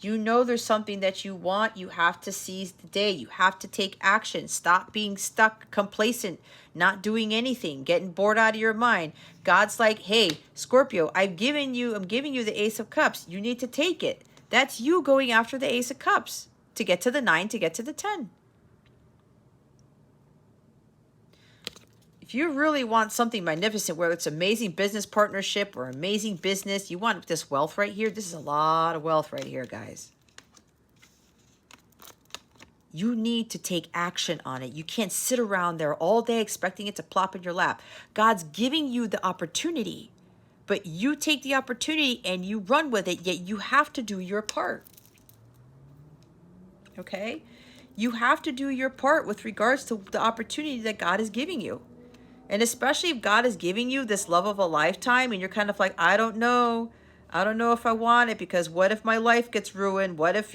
You know there's something that you want. You have to seize the day. You have to take action. Stop being stuck, complacent, not doing anything, getting bored out of your mind. God's like, hey, Scorpio, I'm giving you the Ace of Cups. You need to take it. That's you going after the Ace of Cups to get to the 9, to get to the 10. If you really want something magnificent, whether it's amazing business partnership or amazing business, you want this wealth right here. This is a lot of wealth right here, guys. You need to take action on it. You can't sit around there all day expecting it to plop in your lap. God's giving you the opportunity, but you take the opportunity and you run with it, yet you have to do your part. Okay? You have to do your part with regards to the opportunity that God is giving you. And especially if God is giving you this love of a lifetime and you're kind of like, I don't know if I want it, because what if my life gets ruined? What if,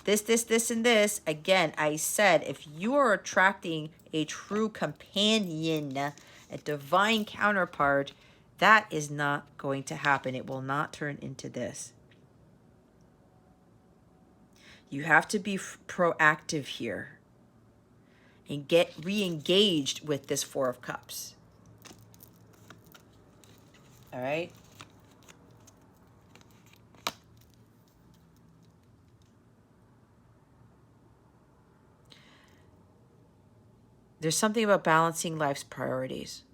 this, and this? Again, I said, if you are attracting a true companion, a divine counterpart, that is not going to happen. It will not turn into this. You have to be proactive here and get re-engaged with this Four of Cups. All right? There's something about balancing life's priorities,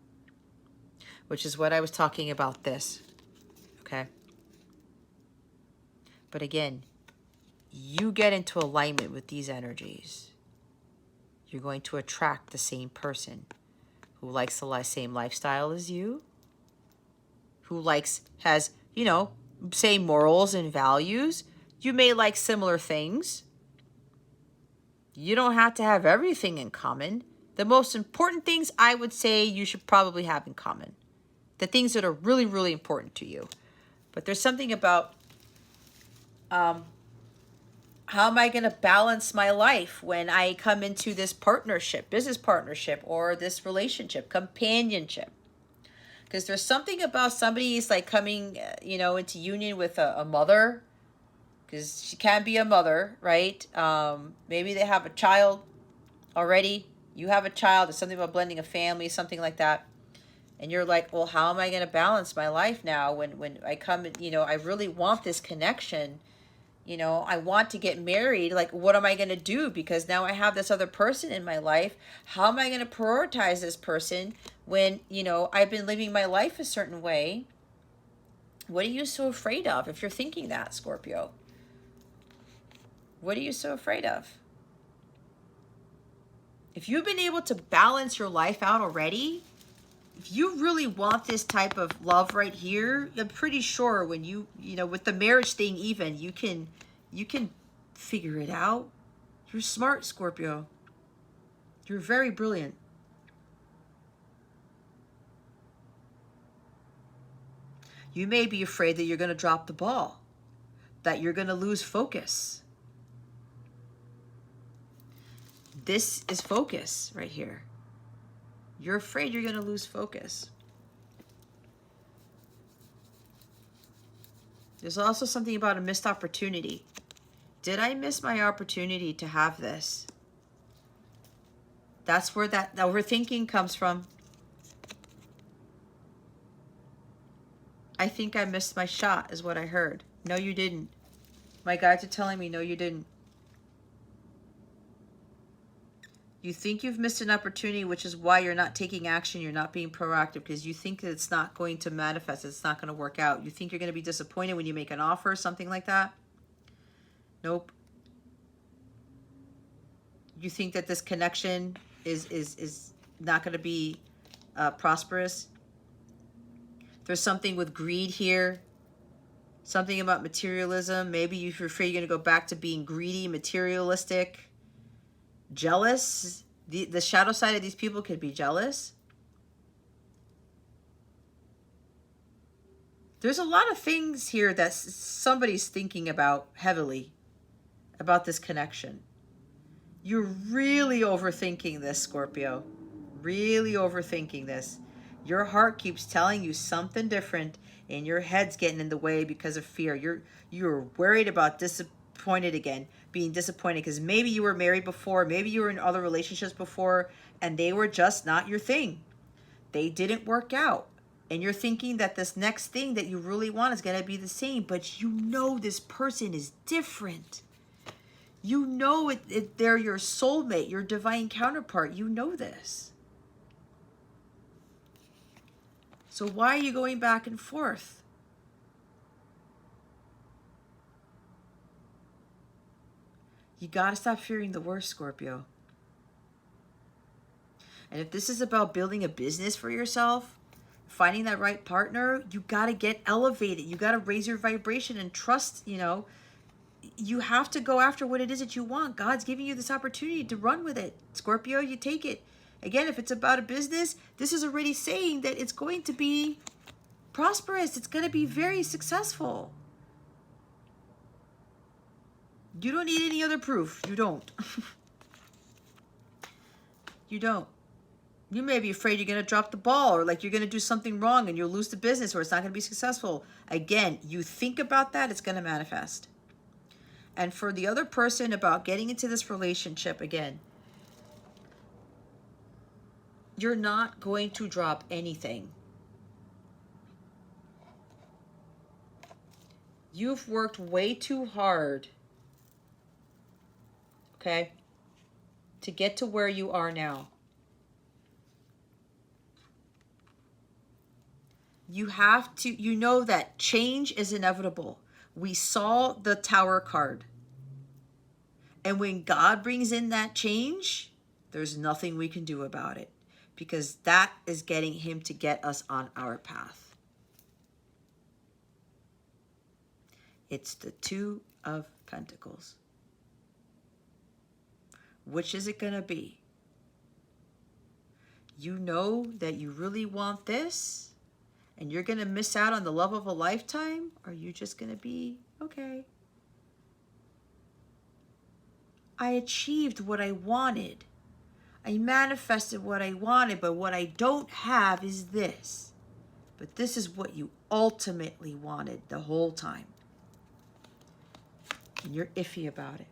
which is what I was talking about this. Okay? But again, you get into alignment with these energies, you're going to attract the same person who likes the same lifestyle as you, who has, same morals and values. You may like similar things. You don't have to have everything in common. The most important things I would say you should probably have in common. The things that are really, really important to you. But there's something about how am I going to balance my life when I come into this partnership, business partnership, or this relationship, companionship? Because there's something about somebody's like coming, into union with a mother, because she can be a mother, right? Maybe they have a child already. You have a child. There's something about blending a family, something like that. And you're like, well, how am I going to balance my life now when I come, I really want this connection. I want to get married. Like, what am I going to do? Because now I have this other person in my life. How am I going to prioritize this person when, I've been living my life a certain way? What are you so afraid of if you're thinking that, Scorpio? What are you so afraid of? If you've been able to balance your life out already, if you really want this type of love right here, I'm pretty sure when with the marriage thing even, you can figure it out. You're smart, Scorpio. You're very brilliant. You may be afraid that you're going to drop the ball, that you're going to lose focus. This is focus right here. You're afraid you're going to lose focus. There's also something about a missed opportunity. Did I miss my opportunity to have this? That's where that overthinking comes from. I think I missed my shot, is what I heard. No, you didn't. My guides are telling me, no, you didn't. You think you've missed an opportunity, which is why you're not taking action. You're not being proactive because you think that it's not going to manifest. It's not going to work out. You think you're going to be disappointed when you make an offer, something like that. Nope. You think that this connection is not going to be prosperous. There's something with greed here. Something about materialism. Maybe you're afraid you're going to go back to being greedy, materialistic. Jealous. The shadow side of these people could be jealous. There's a lot of things here that somebody's thinking about heavily about this connection. You're really overthinking this, Scorpio. really overthinking this. Your heart keeps telling you something different, and your head's getting in the way because of fear. You're worried about disappointed again, being disappointed because maybe you were married before, maybe you were in other relationships before, and they were just not your thing. They didn't work out. And you're thinking that this next thing that you really want is going to be the same, but you know this person is different. You know they're your soulmate, your divine counterpart. You know this. So why are you going back and forth? You got to stop fearing the worst, Scorpio. And if this is about building a business for yourself, finding that right partner, you got to get elevated. You got to raise your vibration and trust, you know. You have to go after what it is that you want. God's giving you this opportunity to run with it. Scorpio, you take it. Again, if it's about a business, this is already saying that it's going to be prosperous. It's going to be very successful. You don't need any other proof. You don't. You don't. You may be afraid you're going to drop the ball, or like you're going to do something wrong and you'll lose the business, or it's not going to be successful. Again, you think about that, it's going to manifest. And for the other person about getting into this relationship, again, you're not going to drop anything. You've worked way too hard, okay, to get to where you are now. You have to, you know that change is inevitable. We saw the Tower card. And when God brings in that change, there's nothing we can do about it, because that is getting him to get us on our path. It's the Two of Pentacles. Which is it going to be? You know that you really want this, and you're going to miss out on the love of a lifetime? Or are you just going to be, okay, I achieved what I wanted. I manifested what I wanted, but what I don't have is this. But this is what you ultimately wanted the whole time. And you're iffy about it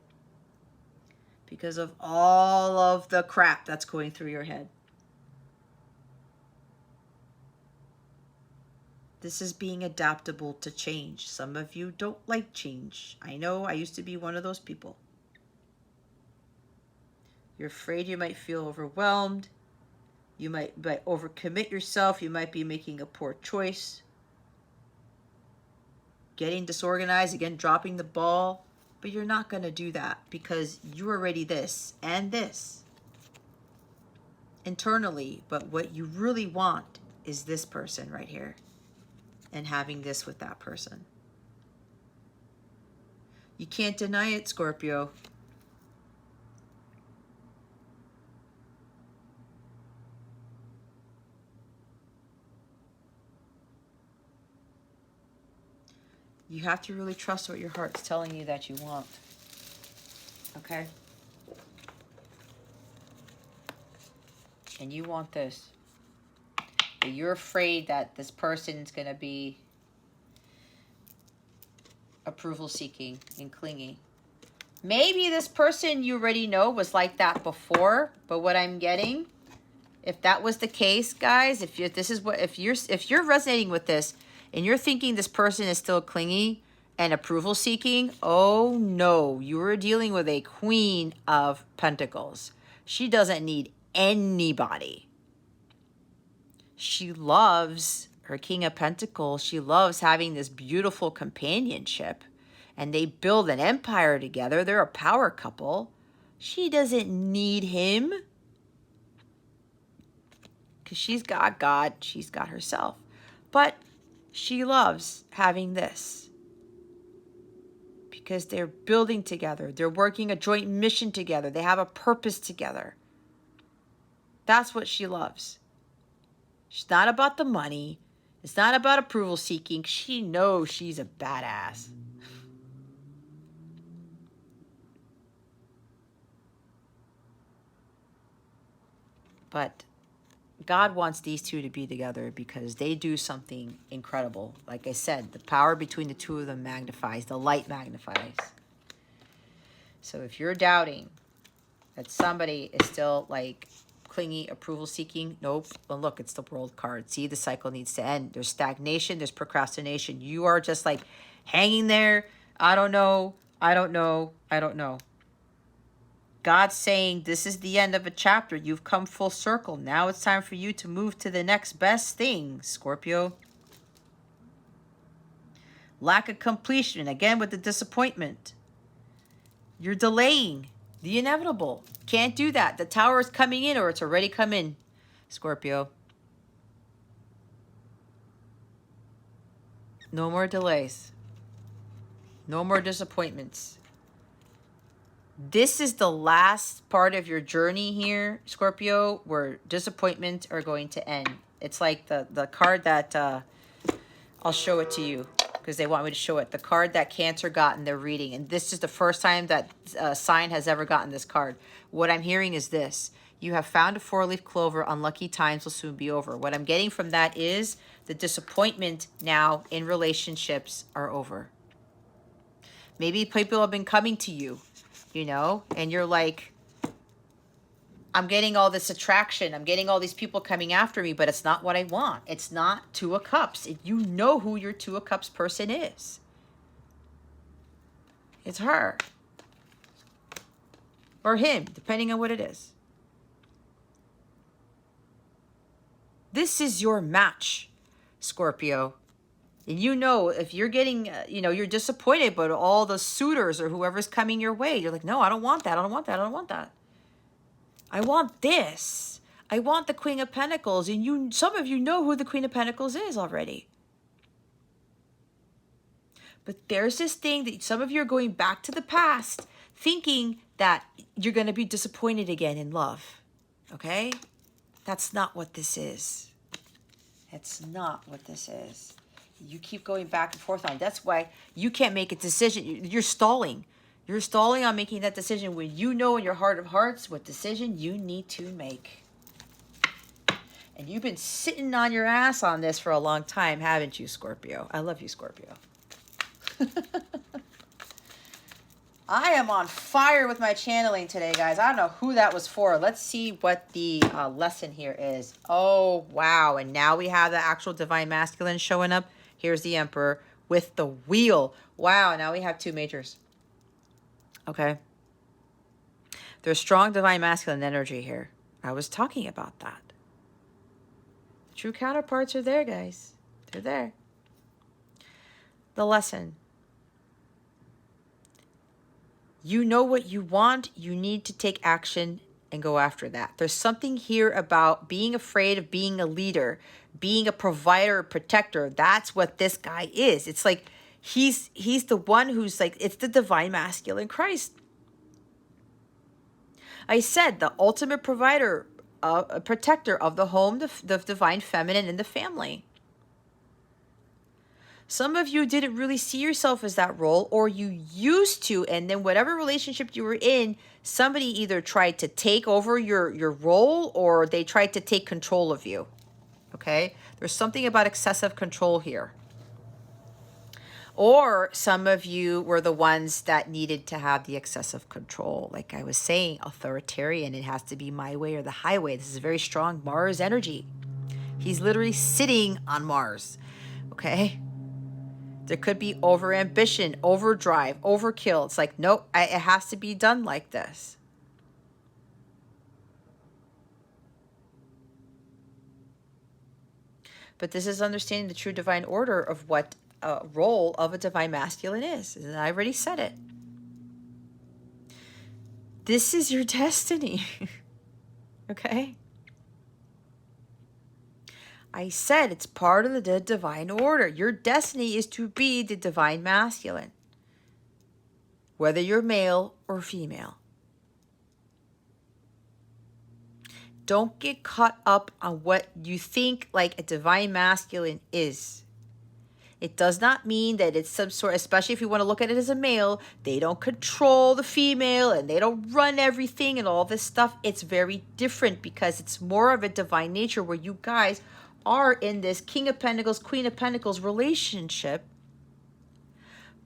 because of all of the crap that's going through your head. This is being adaptable to change. Some of you don't like change. I know, I used to be one of those people. You're afraid you might feel overwhelmed. You might overcommit yourself. You might be making a poor choice. Getting disorganized, again, dropping the ball. But you're not going to do that because you're already this and this internally. But what you really want is this person right here and having this with that person. You can't deny it, Scorpio. You have to really trust what your heart's telling you that you want. Okay? And you want this. But you're afraid that this person's going to be approval seeking and clingy. Maybe this person you already know was like that before, but what I'm getting, if that was the case, guys, if you're resonating with this and you're thinking this person is still clingy and approval seeking, oh no, you are dealing with a Queen of Pentacles. She doesn't need anybody. She loves her King of Pentacles. She loves having this beautiful companionship, and they build an empire together. They're a power couple. She doesn't need him because she's got God. She's got herself. But she loves having this because they're building together. They're working a joint mission together. They have a purpose together. That's what she loves. She's not about the money. It's not about approval seeking. She knows she's a badass. But God wants these two to be together because they do something incredible. Like I said, the power between the two of them magnifies. The light magnifies. So if you're doubting that somebody is still like clingy, approval seeking, nope. Well, look, it's the World card. See, the cycle needs to end. There's stagnation. There's procrastination. You are just like hanging there. I don't know. I don't know. I don't know. God's saying this is the end of a chapter. You've come full circle. Now it's time for you to move to the next best thing, Scorpio. Lack of completion. Again, with the disappointment. You're delaying the inevitable. Can't do that. The tower is coming in or it's already come in, Scorpio. No more delays. No more disappointments. This is the last part of your journey here, Scorpio, where disappointments are going to end. It's like the card that, I'll show it to you because they want me to show it. The card that Cancer got in their reading. And this is the first time that sign has ever gotten this card. What I'm hearing is this. You have found a four-leaf clover. Unlucky times will soon be over. What I'm getting from that is the disappointment now in relationships are over. Maybe people have been coming to you, you know, and you're like, I'm getting all this attraction. I'm getting all these people coming after me, but it's not what I want. It's not Two of Cups. You know who your Two of Cups person is. It's her. Or him, depending on what it is. This is your match, Scorpio. And you know, if you're getting, you know, you're disappointed, but all the suitors or whoever's coming your way, you're like, no, I don't want that. I don't want that. I don't want that. I want this. I want the Queen of Pentacles. And some of you know who the Queen of Pentacles is already. But there's this thing that some of you are going back to the past, thinking that you're going to be disappointed again in love. Okay? That's not what this is. It's not what this is. You keep going back and forth on it. That's why you can't make a decision. You're stalling. You're stalling on making that decision when you know in your heart of hearts what decision you need to make. And you've been sitting on your ass on this for a long time, haven't you, Scorpio? I love you, Scorpio. I am on fire with my channeling today, guys. I don't know who that was for. Let's see what the lesson here is. Oh, wow. And now we have the actual Divine Masculine showing up. Here's the Emperor with the wheel. Wow, now we have two majors. Okay. There's strong Divine Masculine energy here. I was talking about that. The true counterparts are there, guys. They're there. The lesson. You know what you want. You need to take action and go after that. There's something here about being afraid of being a leader, being a provider, a protector. That's what this guy is. It's like he's the one who's like, it's the Divine Masculine Christ. I said the ultimate provider, a protector of the home, the Divine Feminine, and the family. Some of you didn't really see yourself as that role, or you used to, and then whatever relationship you were in, somebody either tried to take over your role or they tried to take control of you. Okay? There's something about excessive control here. Or some of you were the ones that needed to have the excessive control. Like I was saying, authoritarian. It has to be my way or the highway. This is very strong Mars energy. He's literally sitting on Mars. Okay? There could be overambition, overdrive, overkill. It's like, nope, it has to be done like this. But this is understanding the true divine order of what a role of a Divine Masculine is. And I already said it. This is your destiny. Okay? I said it's part of the divine order. Your destiny is to be the Divine Masculine, whether you're male or female. Don't get caught up on what you think like a Divine Masculine is. It does not mean that it's some sort, especially if you want to look at it as a male, they don't control the female and they don't run everything and all this stuff. It's very different because it's more of a divine nature where you guys are in this King of Pentacles, Queen of Pentacles relationship.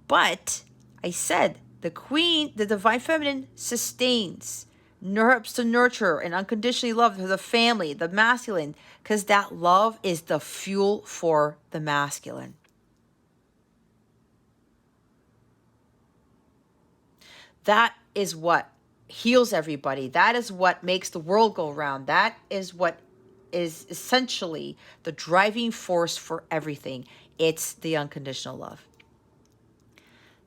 But I said the queen, the divine feminine, sustains, helps to nurture and unconditionally love the family, the masculine, because that love is the fuel for the masculine. That is what heals everybody. That is what makes the world go round. That is what is essentially the driving force for everything. It's the unconditional love.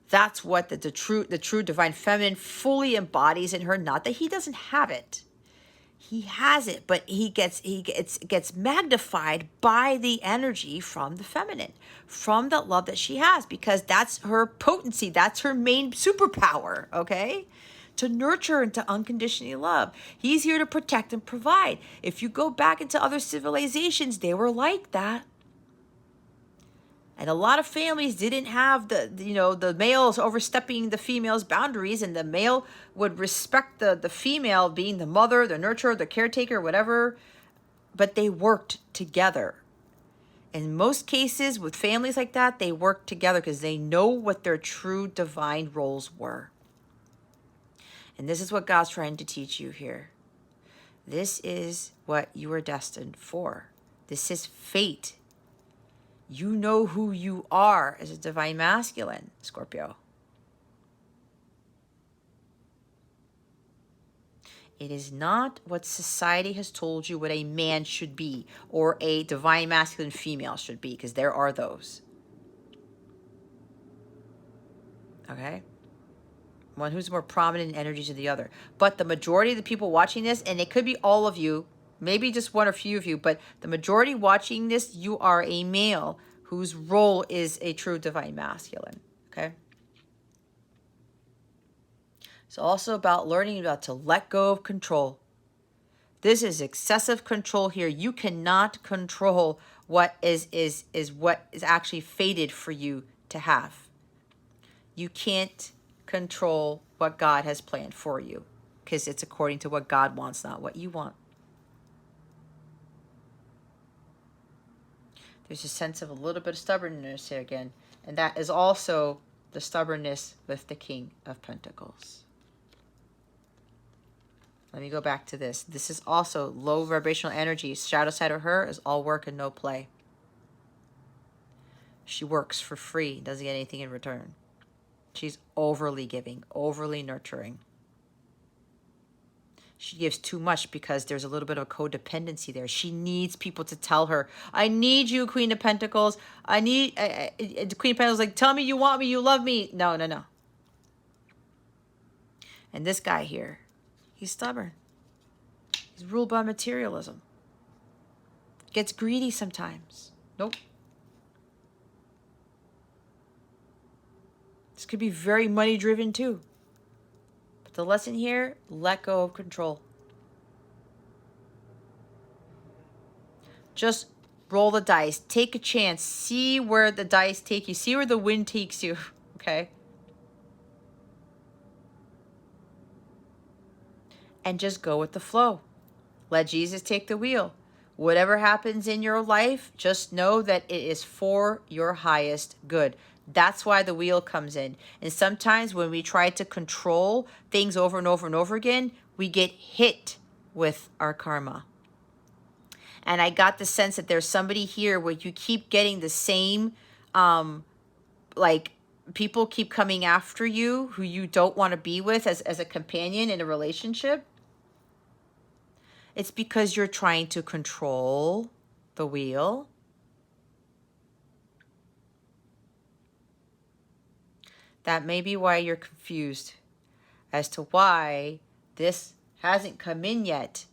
That's what the true divine feminine fully embodies in her. Not that he doesn't have it. He has it, but he gets magnified by the energy from the feminine, from the love that she has, because that's her potency. That's her main superpower, okay? To nurture and to unconditionally love. He's here to protect and provide. If you go back into other civilizations, they were like that. And a lot of families didn't have the males overstepping the female's boundaries, and the male would respect the female being the mother, the nurturer, the caretaker, whatever. But they worked together. In most cases with families like that, they work together because they know what their true divine roles were. And this is what God's trying to teach you here. This is what you are destined for. This is fate. You know who you are as a divine masculine, Scorpio. It is not what society has told you what a man should be or a divine masculine female should be, because there are those. Okay? One who's more prominent in energies than the other. But the majority of the people watching this, and it could be all of you, maybe just one or few of you, but the majority watching this, you are a male whose role is a true divine masculine, okay? It's also about learning about to let go of control. This is excessive control here. You cannot control what is what is actually fated for you to have. You can't control what God has planned for you because it's according to what God wants, not what you want. There's a sense of a little bit of stubbornness here again. And that is also the stubbornness with the King of Pentacles. Let me go back to this. This is also low vibrational energy. Shadow side of her is all work and no play. She works for free, doesn't get anything in return. She's overly giving, overly nurturing. She gives too much because there's a little bit of a codependency there. She needs people to tell her, I need you, Queen of Pentacles. I need, Queen of Pentacles, like, tell me you want me, you love me. No, no, no. And this guy here, he's stubborn. He's ruled by materialism. Gets greedy sometimes. Nope. This could be very money driven too. The lesson here, let go of control. Just roll the dice. Take a chance. See where the dice take you. See where the wind takes you. Okay? And just go with the flow. Let Jesus take the wheel. Whatever happens in your life, just know that it is for your highest good. That's why the wheel comes in. And sometimes when we try to control things over and over and over again, we get hit with our karma. And I got the sense that there's somebody here where you keep getting the same, like people keep coming after you who you don't want to be with as a companion in a relationship. It's because you're trying to control the wheel. That may be why you're confused as to why this hasn't come in yet,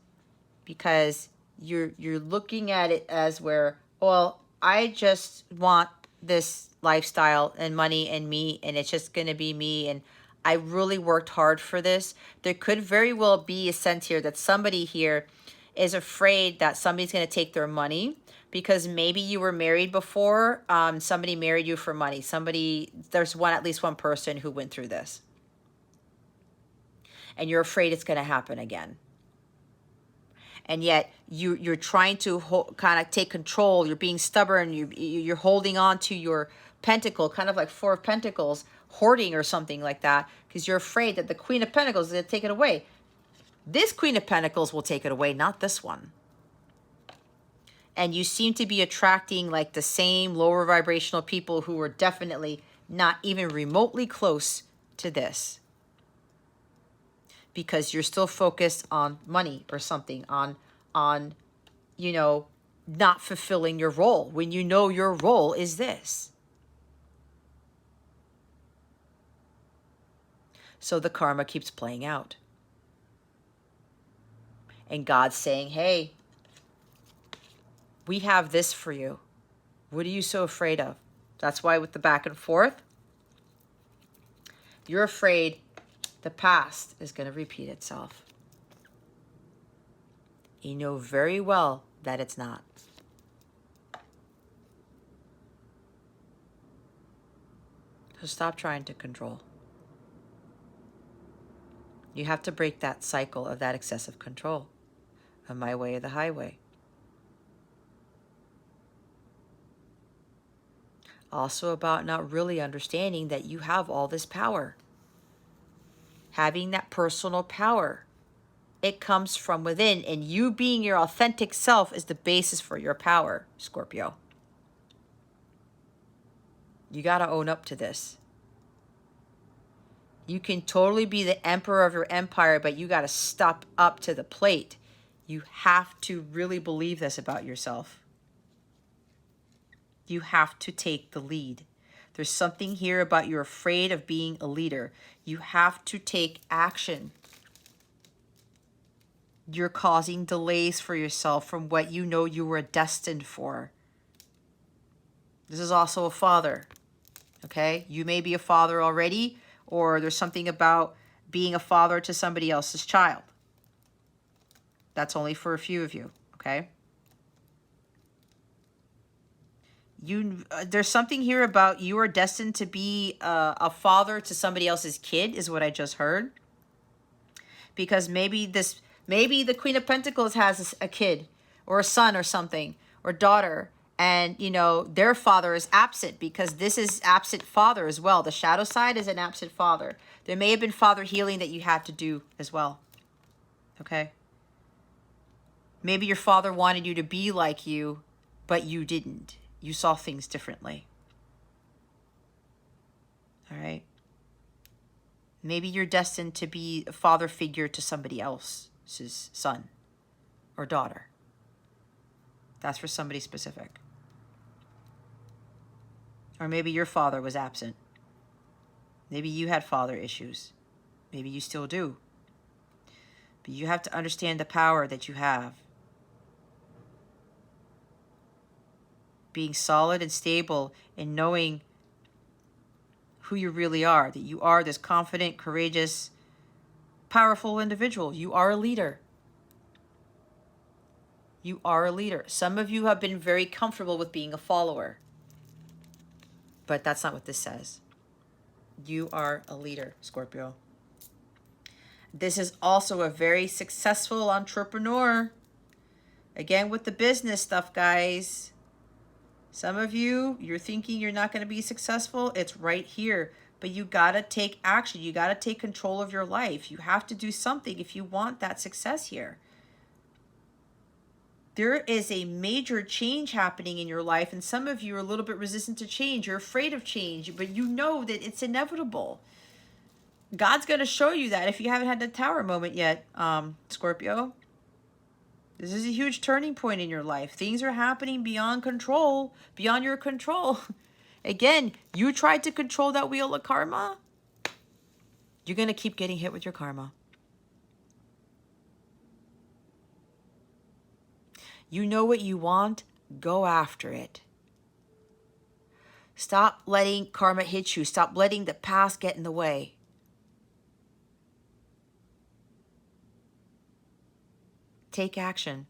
because you're looking at it as where, well, I just want this lifestyle and money and me, and it's just going to be me, and I really worked hard for this. There could very well be a sense here that somebody here is afraid that somebody's going to take their money, because maybe you were married before. Somebody married you for money. There's at least one person who went through this. And you're afraid it's going to happen again. And yet you're trying to kind of take control. You're being stubborn. You're holding on to your pentacle, kind of like Four of Pentacles, hoarding or something like that, because you're afraid that the Queen of Pentacles is going to take it away. This Queen of Pentacles will take it away, not this one. And you seem to be attracting like the same lower vibrational people who are definitely not even remotely close to this. Because you're still focused on money or something, on you know, not fulfilling your role when you know your role is this. So the karma keeps playing out. And God's saying, hey, we have this for you. What are you so afraid of? That's why with the back and forth, you're afraid the past is going to repeat itself. You know very well that it's not. So stop trying to control. You have to break that cycle of that excessive control, of my way or the highway. Also about not really understanding that you have all this power. Having that personal power. It comes from within, and you being your authentic self is the basis for your power, Scorpio. You got to own up to this. You can totally be the emperor of your empire, but you got to step up to the plate. You have to really believe this about yourself. You have to take the lead. There's something here about you're afraid of being a leader. You have to take action. You're causing delays for yourself from what you know you were destined for. This is also a father, okay? You may be a father already, or there's something about being a father to somebody else's child. That's only for a few of you, okay? There's something here about you are destined to be a father to somebody else's kid, is what I just heard. Because maybe the Queen of Pentacles has a kid or a son or something, or daughter, and you know their father is absent, because this is absent father as well. The shadow side is an absent father. There may have been father healing that you had to do as well. Okay? Maybe your father wanted you to be like you, but you didn't. You saw things differently. All right? Maybe you're destined to be a father figure to somebody else's son or daughter. That's for somebody specific. Or maybe your father was absent. Maybe you had father issues. Maybe you still do. But you have to understand the power that you have. Being solid and stable and knowing who you really are. That you are this confident, courageous, powerful individual. You are a leader. You are a leader. Some of you have been very comfortable with being a follower. But that's not what this says. You are a leader, Scorpio. This is also a very successful entrepreneur. Again, with the business stuff, guys. Some of you, you're thinking you're not going to be successful. It's right here. But you got to take action. You got to take control of your life. You have to do something if you want that success here. There is a major change happening in your life, and some of you are a little bit resistant to change. You're afraid of change, but you know that it's inevitable. God's going to show you that if you haven't had the Tower moment yet, Scorpio. This is a huge turning point in your life. Things are happening beyond control, beyond your control. Again, you tried to control that wheel of karma. You're going to keep getting hit with your karma. You know what you want, go after it. Stop letting karma hit you. Stop letting the past get in the way. take action.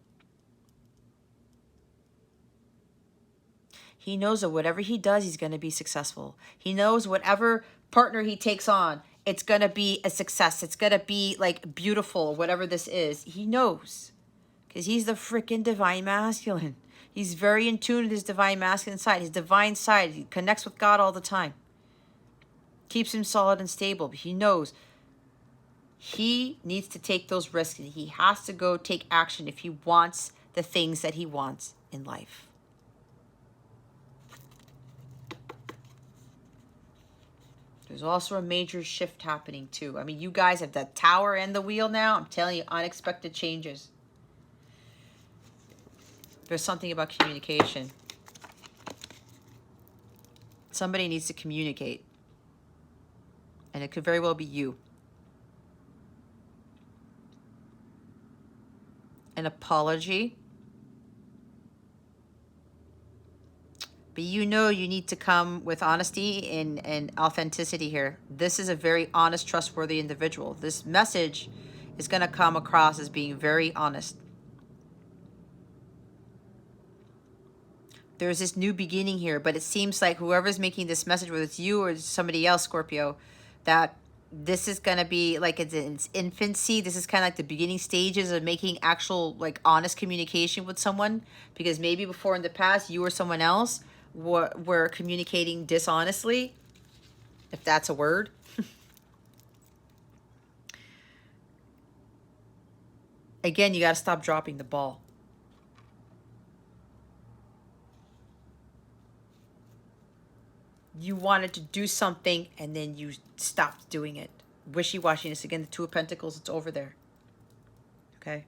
He knows that whatever he does, he's going to be successful. He knows whatever partner he takes on, it's going to be a success. It's going to be like beautiful, whatever this is. He knows because he's the freaking divine masculine. He's very in tune with his divine masculine side, his divine side. He connects with God all the time. Keeps him solid and stable. But he knows he needs to take those risks. And he has to go take action if he wants the things that he wants in life. There's also a major shift happening too. I mean, you guys have the tower and the wheel now. I'm telling you, unexpected changes. There's something about communication. Somebody needs to communicate. And it could very well be you. An apology. But you know you need to come with honesty and authenticity here. This is a very honest, trustworthy individual. This message is going to come across as being very honest. There's this new beginning here, but it seems like whoever's making this message, whether it's you or somebody else, Scorpio, that this is going to be like it's in its infancy. This is kind of like the beginning stages of making actual like honest communication with someone. Because maybe before in the past, you or someone else were communicating dishonestly, if that's a word. Again, you got to stop dropping the ball. You wanted to do something and then you stopped doing it. Wishy-washiness. Again, the Two of Pentacles, it's over there. Okay?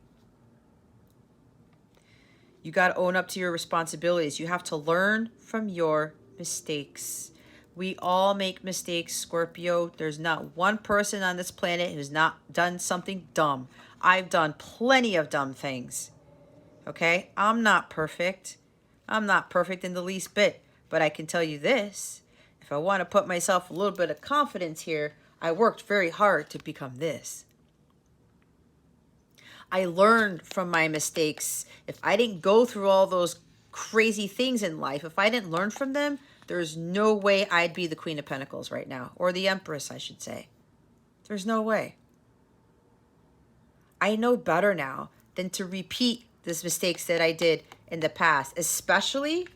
You got to own up to your responsibilities. You have to learn from your mistakes. We all make mistakes, Scorpio. There's not one person on this planet who's not done something dumb. I've done plenty of dumb things. Okay? I'm not perfect. I'm not perfect in the least bit. But I can tell you this. If I want to put myself a little bit of confidence here, I worked very hard to become this. I learned from my mistakes. If I didn't go through all those crazy things in life, if I didn't learn from them, there's no way I'd be the Queen of Pentacles right now. Or the Empress, I should say. There's no way. I know better now than to repeat these mistakes that I did in the past. Especially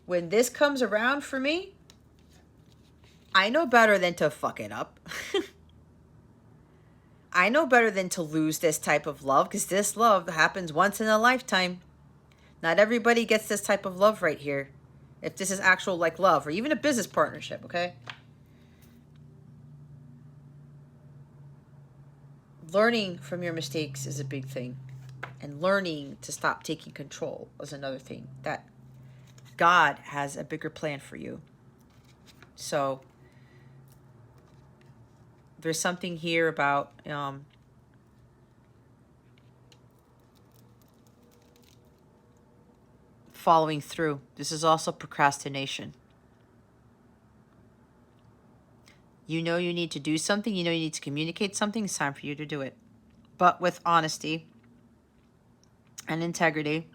when this comes around for me, I know better than to fuck it up. I know better than to lose this type of love, because this love happens once in a lifetime. Not everybody gets this type of love right here. If this is actual like love or even a business partnership, okay? Learning from your mistakes is a big thing. And learning to stop taking control is another thing. That God has a bigger plan for you. So there's something here about following through. This is also procrastination. You know you need to do something. You know you need to communicate something. It's time for you to do it. But with honesty and integrity.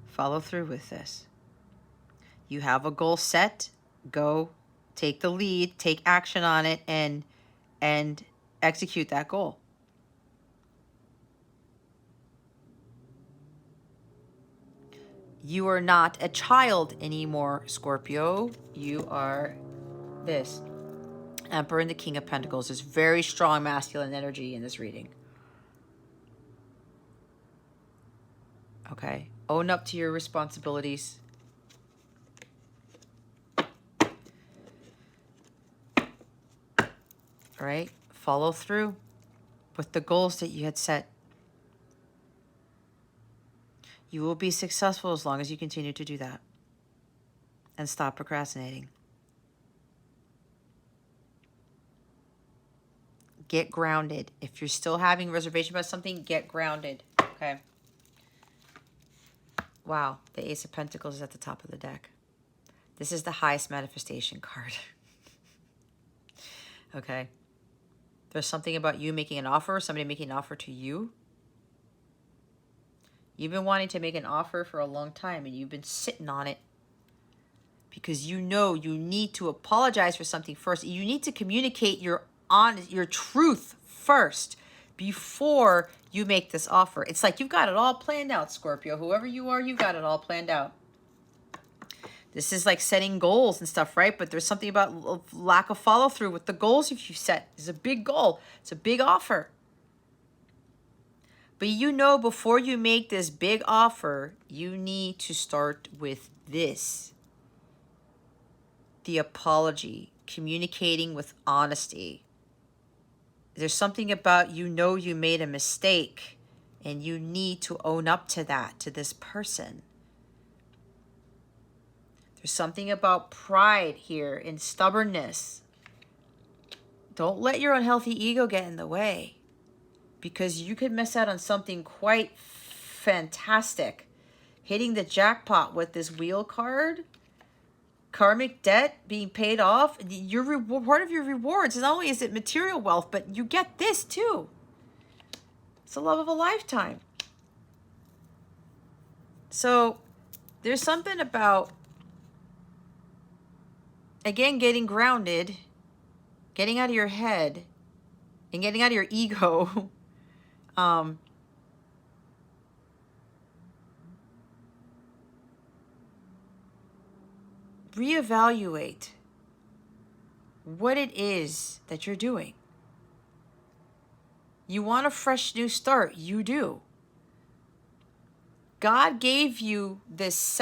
Follow through with this. You have a goal set. Go take the lead. Take action on it and execute that goal. You are not a child anymore, Scorpio. You are this. Emperor and the King of Pentacles. There's very strong masculine energy in this reading. Okay. Own up to your responsibilities. All right. Follow through with the goals that you had set. You will be successful as long as you continue to do that. And stop procrastinating. Get grounded. If you're still having reservation about something, get grounded. Okay. Wow, the Ace of Pentacles is at the top of the deck. This is the highest manifestation card. Okay? There's something about you making an offer, somebody making an offer to you. You've been wanting to make an offer for a long time and you've been sitting on it because you know you need to apologize for something first. You need to communicate your truth first before you make this offer. It's like you've got it all planned out, Scorpio. Whoever you are, you've got it all planned out. This is like setting goals and stuff, right? But there's something about lack of follow through with the goals if you set. It's a big goal. It's a big offer. But you know, before you make this big offer, you need to start with this. The apology, communicating with honesty. There's something about you know you made a mistake and you need to own up to that, to this person. There's something about pride here and stubbornness. Don't let your unhealthy ego get in the way because you could miss out on something quite fantastic. Hitting the jackpot with this wheel card, karmic debt being paid off, part of your rewards. Not only is it material wealth, but you get this too. It's the love of a lifetime. So there's something about, again, getting grounded, getting out of your head, and getting out of your ego. Reevaluate what it is that you're doing. You want a fresh new start. You do. God gave you this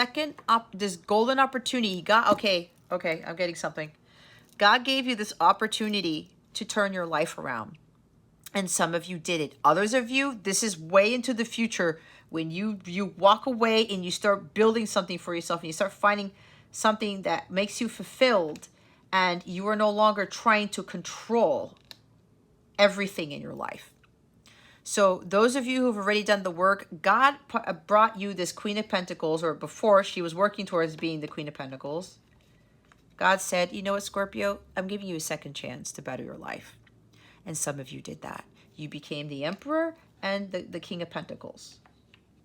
this golden opportunity. Okay, I'm getting something. God gave you this opportunity to turn your life around. And some of you did it. Others of you, this is way into the future when you walk away and you start building something for yourself and you start finding something that makes you fulfilled and you are no longer trying to control everything in your life. So those of you who've already done the work, God brought you this Queen of Pentacles, or before she was working towards being the Queen of Pentacles. God said, you know what, Scorpio, I'm giving you a second chance to better your life. And some of you did that. You became the Emperor and the King of Pentacles.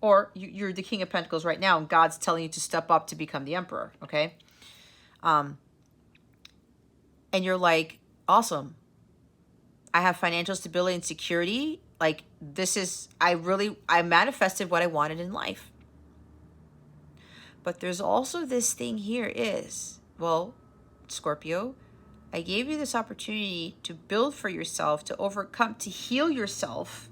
Or you're the King of Pentacles right now, and God's telling you to step up to become the Emperor, okay? And you're like, awesome. I have financial stability and security. Like, this is, I manifested what I wanted in life. But there's also this thing here is, well, Scorpio, I gave you this opportunity to build for yourself, to overcome, to heal yourself,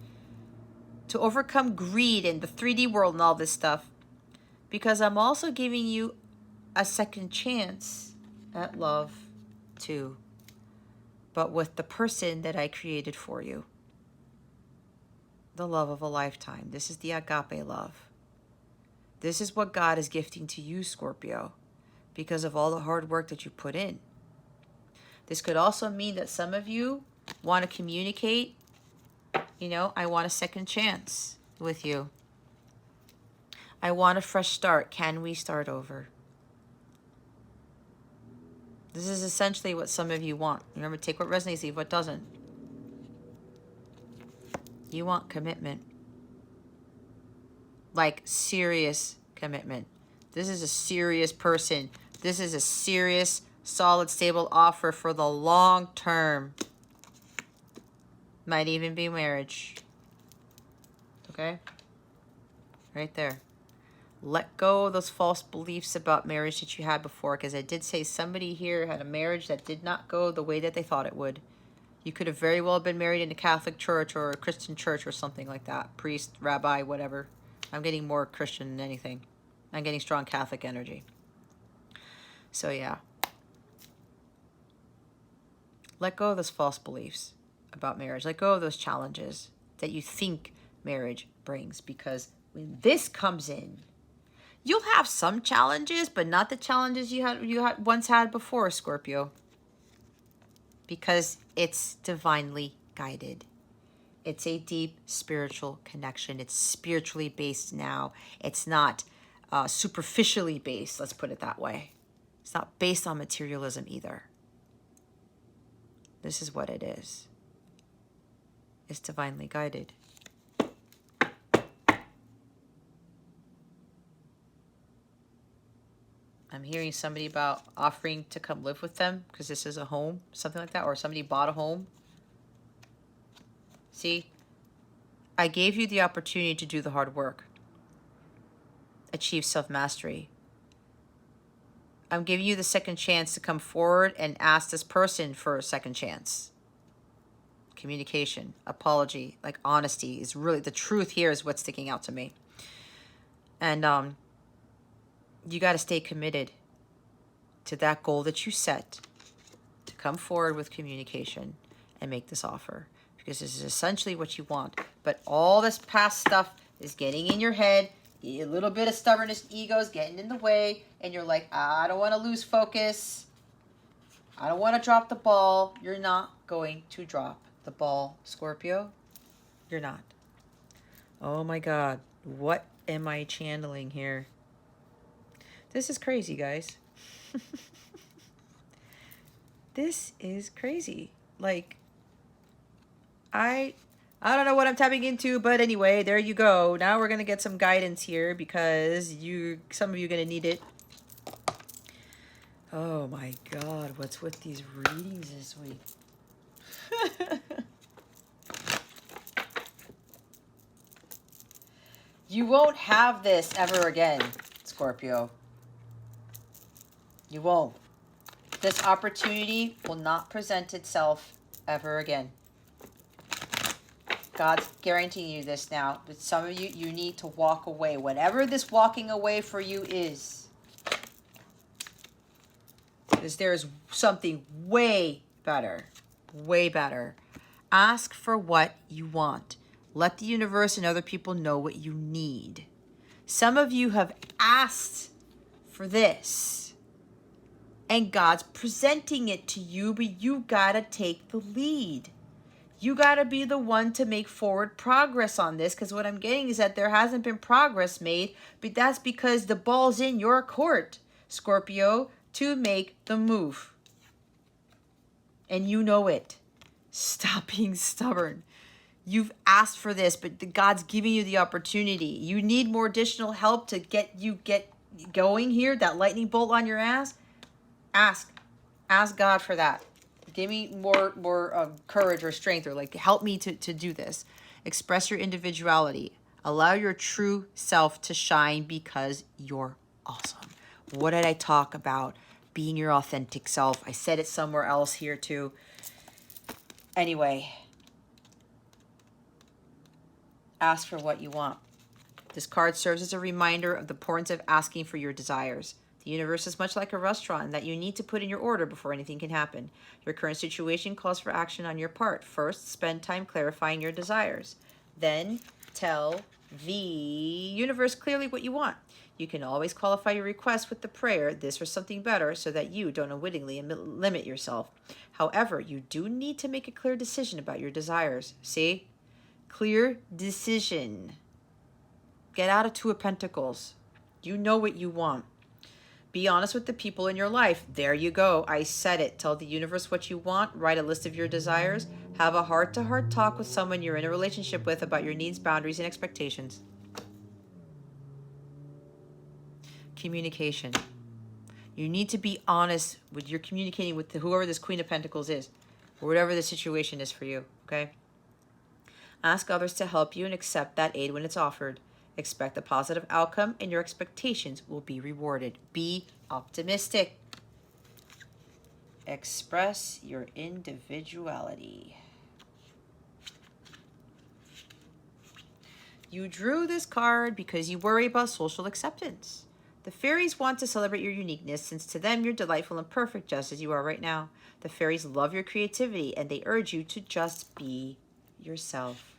to overcome greed and the 3D world and all this stuff, because I'm also giving you a second chance at love too, but with the person that I created for you. The love of a lifetime. This is the agape love. This is what God is gifting to you, Scorpio, because of all the hard work that you put in. This could also mean that some of you want to communicate, you know, I want a second chance with you. I want a fresh start. Can we start over? This is essentially what some of you want. Remember, take what resonates, leave what doesn't. You want commitment. Like serious commitment. This is a serious person. This is a serious, solid, stable offer for the long term. Might even be marriage. Okay? Right there. Let go of those false beliefs about marriage that you had before, because I did say somebody here had a marriage that did not go the way that they thought it would. You could have very well been married in a Catholic church or a Christian church or something like that. Priest, rabbi, whatever. I'm getting more Christian than anything. I'm getting strong Catholic energy. So yeah. Let go of those false beliefs about marriage. Let go of those challenges that you think marriage brings, because when this comes in, you'll have some challenges, but not the challenges you had once had before, Scorpio. Because it's divinely guided. It's a deep spiritual connection. It's spiritually based now. It's not superficially based, let's put it that way. It's not based on materialism either. This is what it is. It's divinely guided. I'm hearing somebody about offering to come live with them because this is a home, something like that, or somebody bought a home. See, I gave you the opportunity to do the hard work, achieve self-mastery. I'm giving you the second chance to come forward and ask this person for a second chance. Communication, apology, like honesty is really, the truth here is what's sticking out to me. And you got to stay committed to that goal that you set, to come forward with communication and make this offer, because this is essentially what you want. But all this past stuff is getting in your head. A little bit of stubbornness, ego is getting in the way, and you're like, I don't want to lose focus. I don't want to drop the ball. You're not going to drop the ball, Scorpio. You're not. Oh my God. What am I channeling here? This is crazy, guys. This is crazy. Like, I don't know what I'm tapping into, but anyway, there you go. Now we're going to get some guidance here because some of you are going to need it. Oh my God, what's with these readings this week? You won't have this ever again, Scorpio. You won't. This opportunity will not present itself ever again. God's guaranteeing you this now. But some of you, you need to walk away. Whatever this walking away for you is. Because there is something way better. Way better. Ask for what you want. Let the universe and other people know what you need. Some of you have asked for this. And God's presenting it to you, but you gotta take the lead. You gotta be the one to make forward progress on this, because what I'm getting is that there hasn't been progress made, but that's because the ball's in your court, Scorpio, to make the move. And you know it. Stop being stubborn. You've asked for this, but God's giving you the opportunity. You need more additional help to get going here, that lightning bolt on your ass. Ask God for that. Give me more courage or strength, or like help me to do this. Express your individuality. Allow your true self to shine because you're awesome. What did I talk about? Being your authentic self. I said it somewhere else here too. Anyway, ask for what you want. This card serves as a reminder of the importance of asking for your desires. The universe is much like a restaurant that you need to put in your order before anything can happen. Your current situation calls for action on your part. First, spend time clarifying your desires. Then, tell the universe clearly what you want. You can always qualify your request with the prayer, this or something better, so that you don't unwittingly limit yourself. However, you do need to make a clear decision about your desires. See? Clear decision. Get out of Two of Pentacles. You know what you want. Be honest with the people in your life. There you go. I said it. Tell the universe what you want. Write a list of your desires. Have a heart-to-heart talk with someone you're in a relationship with about your needs, boundaries, and expectations. Communication. You need to be honest with you're communicating with whoever this Queen of Pentacles is, or whatever the situation is for you, okay? Ask others to help you and accept that aid when it's offered. Expect a positive outcome and your expectations will be rewarded. Be optimistic. Express your individuality. You drew this card because you worry about social acceptance. The fairies want to celebrate your uniqueness since to them you're delightful and perfect just as you are right now. The fairies love your creativity and they urge you to just be yourself.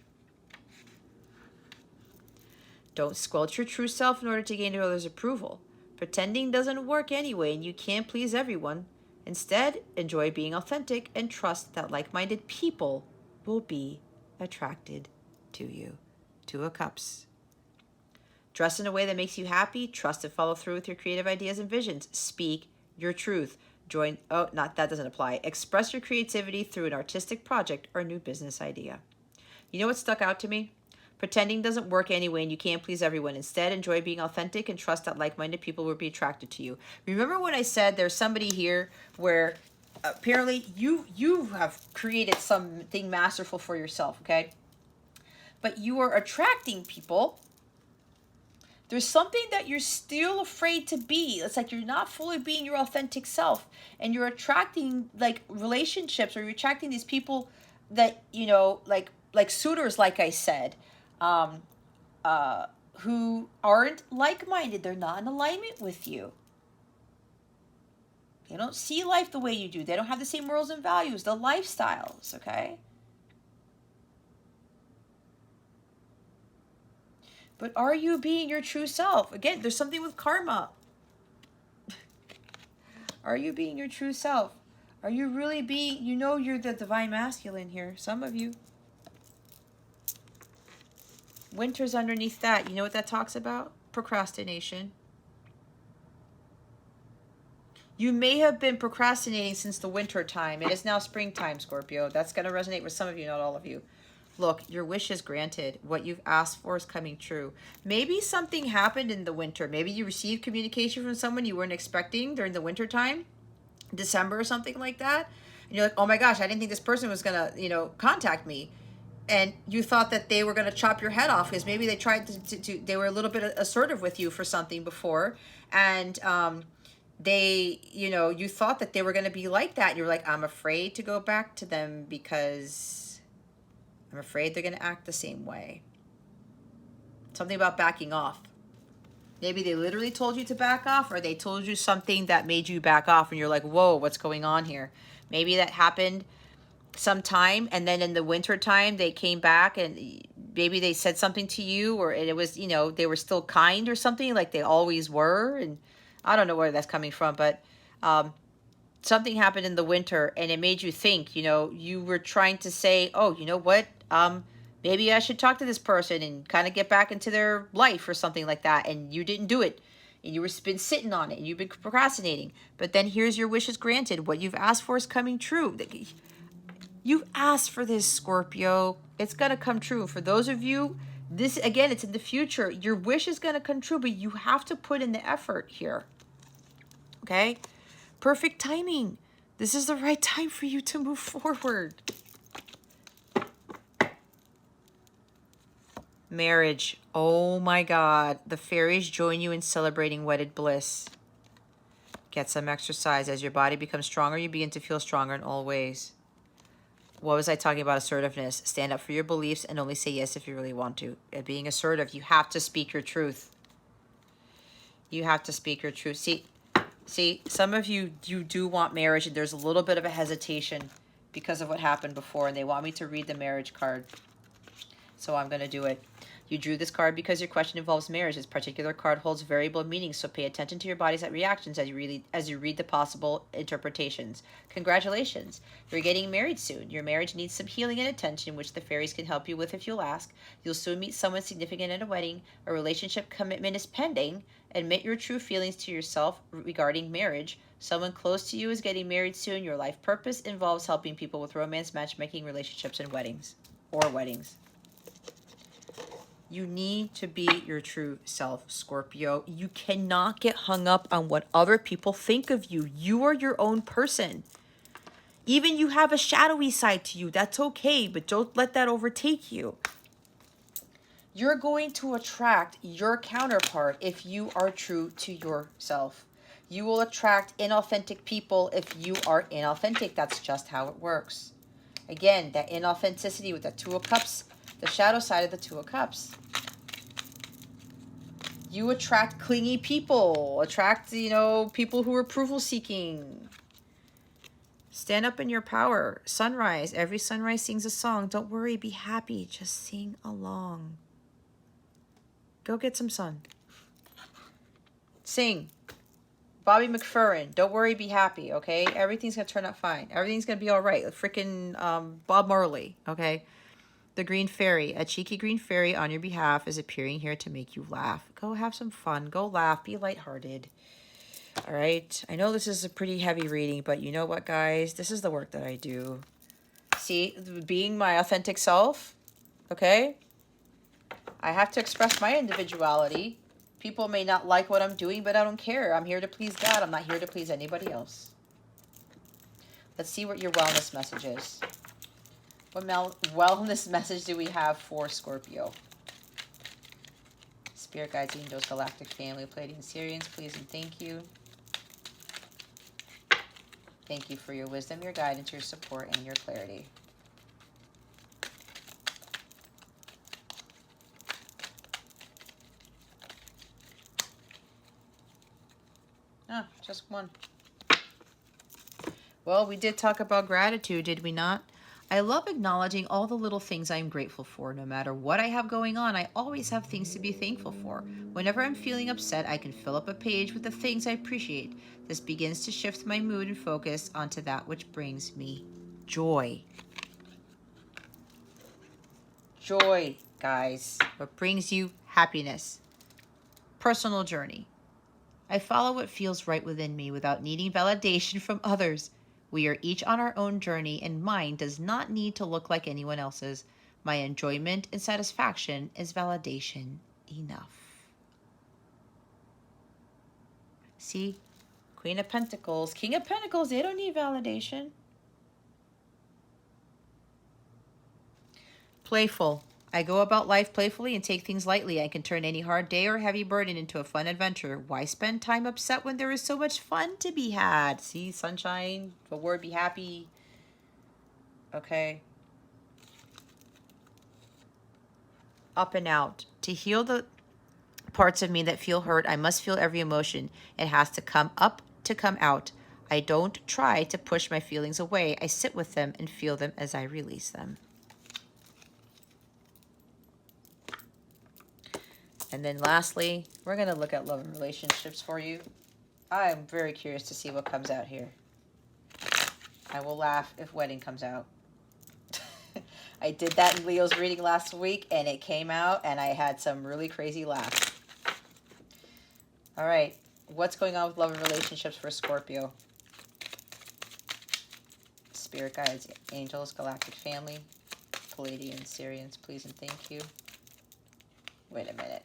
Don't squelch your true self in order to gain others' approval. Pretending doesn't work anyway, and you can't please everyone. Instead, enjoy being authentic and trust that like-minded people will be attracted to you. Two of Cups. Dress in a way that makes you happy. Trust and follow through with your creative ideas and visions. Speak your truth. Join, oh, not, that doesn't apply. Express your creativity through an artistic project or new business idea. You know what stuck out to me? Pretending doesn't work anyway, and you can't please everyone. Instead, enjoy being authentic and trust that like-minded people will be attracted to you. Remember when I said there's somebody here where apparently you have created something masterful for yourself, okay? But you are attracting people. There's something that you're still afraid to be. It's like you're not fully being your authentic self, and you're attracting like relationships, or you're attracting these people that, you know, like suitors, like I said, who aren't like-minded. They're not in alignment with you. They don't see life the way you do. They don't have the same morals and values, the lifestyles, okay? But are you being your true self? Again, there's something with karma. Are you being your true self? Are you really being, you know, you're the divine masculine here, some of you. Winter's underneath that. You know what that talks about? Procrastination. You may have been procrastinating since the winter time. It is now springtime, Scorpio. That's going to resonate with some of you, not all of you. Look, your wish is granted. What you've asked for is coming true. Maybe something happened in the winter. Maybe you received communication from someone you weren't expecting during the winter time, December or something like that. And you're like, oh my gosh, I didn't think this person was going to, you know, contact me. And you thought that they were going to chop your head off because maybe they tried to they were a little bit assertive with you for something before. And they, you know, you thought that they were going to be like that. And you're like, I'm afraid to go back to them because I'm afraid they're going to act the same way. Something about backing off. Maybe they literally told you to back off, or they told you something that made you back off and you're like, whoa, what's going on here? Maybe that happened sometime, and then in the winter time they came back and maybe they said something to you, or it was, you know, they were still kind or something like they always were. And I don't know where that's coming from, but something happened in the winter and it made you think, you know, you were trying to say, oh, you know what, maybe I should talk to this person and kind of get back into their life or something like that, and you didn't do it. And you were been sitting on it and you've been procrastinating. But then here's your wishes granted. What you've asked for is coming true. You asked for this, Scorpio. It's going to come true. For those of you, this, again, it's in the future. Your wish is going to come true, but you have to put in the effort here. Okay? Perfect timing. This is the right time for you to move forward. Marriage. Oh my God. The fairies join you in celebrating wedded bliss. Get some exercise. As your body becomes stronger, you begin to feel stronger in all ways. What was I talking about? Assertiveness. Stand up for your beliefs and only say yes if you really want to. Being assertive, you have to speak your truth. You have to speak your truth. See, some of you, you do want marriage, and there's a little bit of a hesitation because of what happened before, and they want me to read the marriage card. So I'm going to do it. You drew this card because your question involves marriage. This particular card holds variable meanings, so pay attention to your body's reactions as you read the possible interpretations. Congratulations. You're getting married soon. Your marriage needs some healing and attention, which the fairies can help you with if you'll ask. You'll soon meet someone significant at a wedding. A relationship commitment is pending. Admit your true feelings to yourself regarding marriage. Someone close to you is getting married soon. Your life purpose involves helping people with romance, matchmaking, relationships, and weddings. Or weddings. You need to be your true self, Scorpio. You cannot get hung up on what other people think of you. You are your own person. Even you have a shadowy side to you. That's okay, but don't let that overtake you. You're going to attract your counterpart if you are true to yourself. You will attract inauthentic people if you are inauthentic. That's just how it works. Again, that inauthenticity with the Two of Cups, the shadow side of the Two of Cups. You attract clingy people. Attract, you know, people who are approval seeking. Stand up in your power. Sunrise. Every sunrise sings a song. Don't worry, be happy. Just sing along. Go get some sun. Sing. Bobby McFerrin. Don't worry, be happy, okay? Everything's going to turn out fine. Everything's going to be all right. Freaking Bob Marley, okay? The green fairy. A cheeky green fairy on your behalf is appearing here to make you laugh. Go have some fun. Go laugh. Be lighthearted. All right. I know this is a pretty heavy reading, but you know what, guys? This is the work that I do. See, being my authentic self, okay? I have to express my individuality. People may not like what I'm doing, but I don't care. I'm here to please God. I'm not here to please anybody else. Let's see what your wellness message is. What wellness message do we have for Scorpio? Spirit guides, angels, galactic family, Pleiadian, Sirians, please and thank you. Thank you for your wisdom, your guidance, your support, and your clarity. Ah, just one. Well, we did talk about gratitude, did we not? I love acknowledging all the little things I'm grateful for. No matter what I have going on, I always have things to be thankful for. Whenever I'm feeling upset, I can fill up a page with the things I appreciate. This begins to shift my mood and focus onto that which brings me joy. Joy, guys. What brings you happiness. Personal journey. I follow what feels right within me without needing validation from others. We are each on our own journey, and mine does not need to look like anyone else's. My enjoyment and satisfaction is validation enough. See? Queen of Pentacles, King of Pentacles, they don't need validation. Playful. I go about life playfully and take things lightly. I can turn any hard day or heavy burden into a fun adventure. Why spend time upset when there is so much fun to be had? See, sunshine, the word be happy. Okay. Up and out. To heal the parts of me that feel hurt, I must feel every emotion. It has to come up to come out. I don't try to push my feelings away. I sit with them and feel them as I release them. And then lastly, we're going to look at love and relationships for you. I am very curious to see what comes out here. I will laugh if wedding comes out. I did that in Leo's reading last week, and it came out, and I had some really crazy laughs. All right. What's going on with love and relationships for Scorpio? Spirit guides, angels, galactic family, Pleiadian, Sirians, please and thank you. Wait a minute.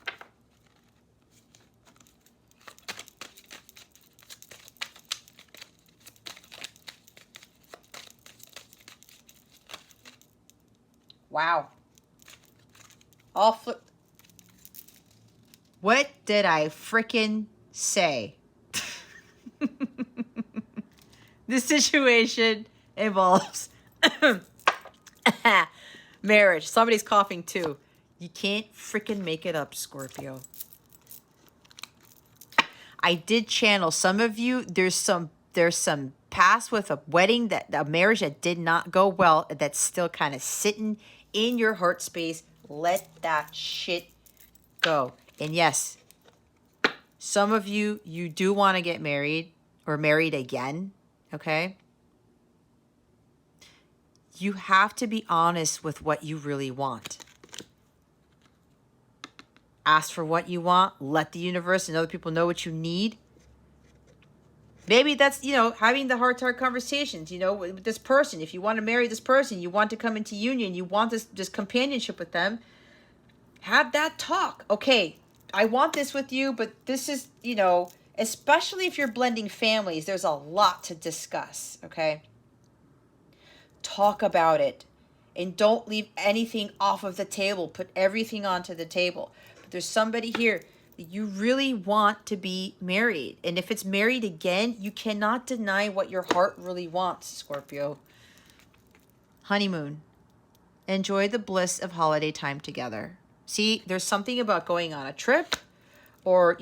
Wow. All flip. What did I frickin' say? This situation involves marriage. Somebody's coughing too. You can't frickin' make it up, Scorpio. I did channel some of you. There's some past with a wedding, that a marriage that did not go well, that's still kind of sitting in your heart space. Let that shit go. And yes, some of you do want to get married or married again, okay? You have to be honest with what you really want. Ask for what you want. Let the universe and other people know what you need. Maybe that's, having the heart-to-heart conversations, with this person. If you want to marry this person, you want to come into union, you want this companionship with them, have that talk. Okay, I want this with you, but this is, especially if you're blending families, there's a lot to discuss, okay? Talk about it. And don't leave anything off of the table. Put everything onto the table. But there's somebody here that you really want to be married. And if it's married again, you cannot deny what your heart really wants, Scorpio. Honeymoon. Enjoy the bliss of holiday time together. See, there's something about going on a trip, or,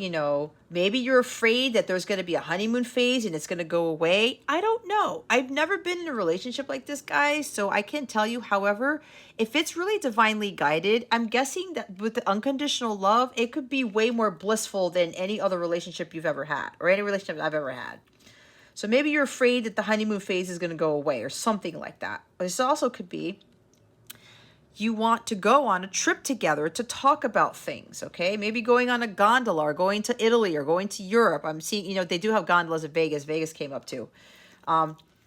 maybe you're afraid that there's going to be a honeymoon phase and it's going to go away. I don't know. I've never been in a relationship like this, guys, so I can't tell you. However, if it's really divinely guided, I'm guessing that with the unconditional love, it could be way more blissful than any other relationship you've ever had, or any relationship I've ever had. So maybe you're afraid that the honeymoon phase is going to go away or something like that. But this also could be you want to go on a trip together to talk about things, okay? Maybe going on a gondola or going to Italy or going to Europe. I'm seeing, you know, they do have gondolas in Vegas. Vegas came up too.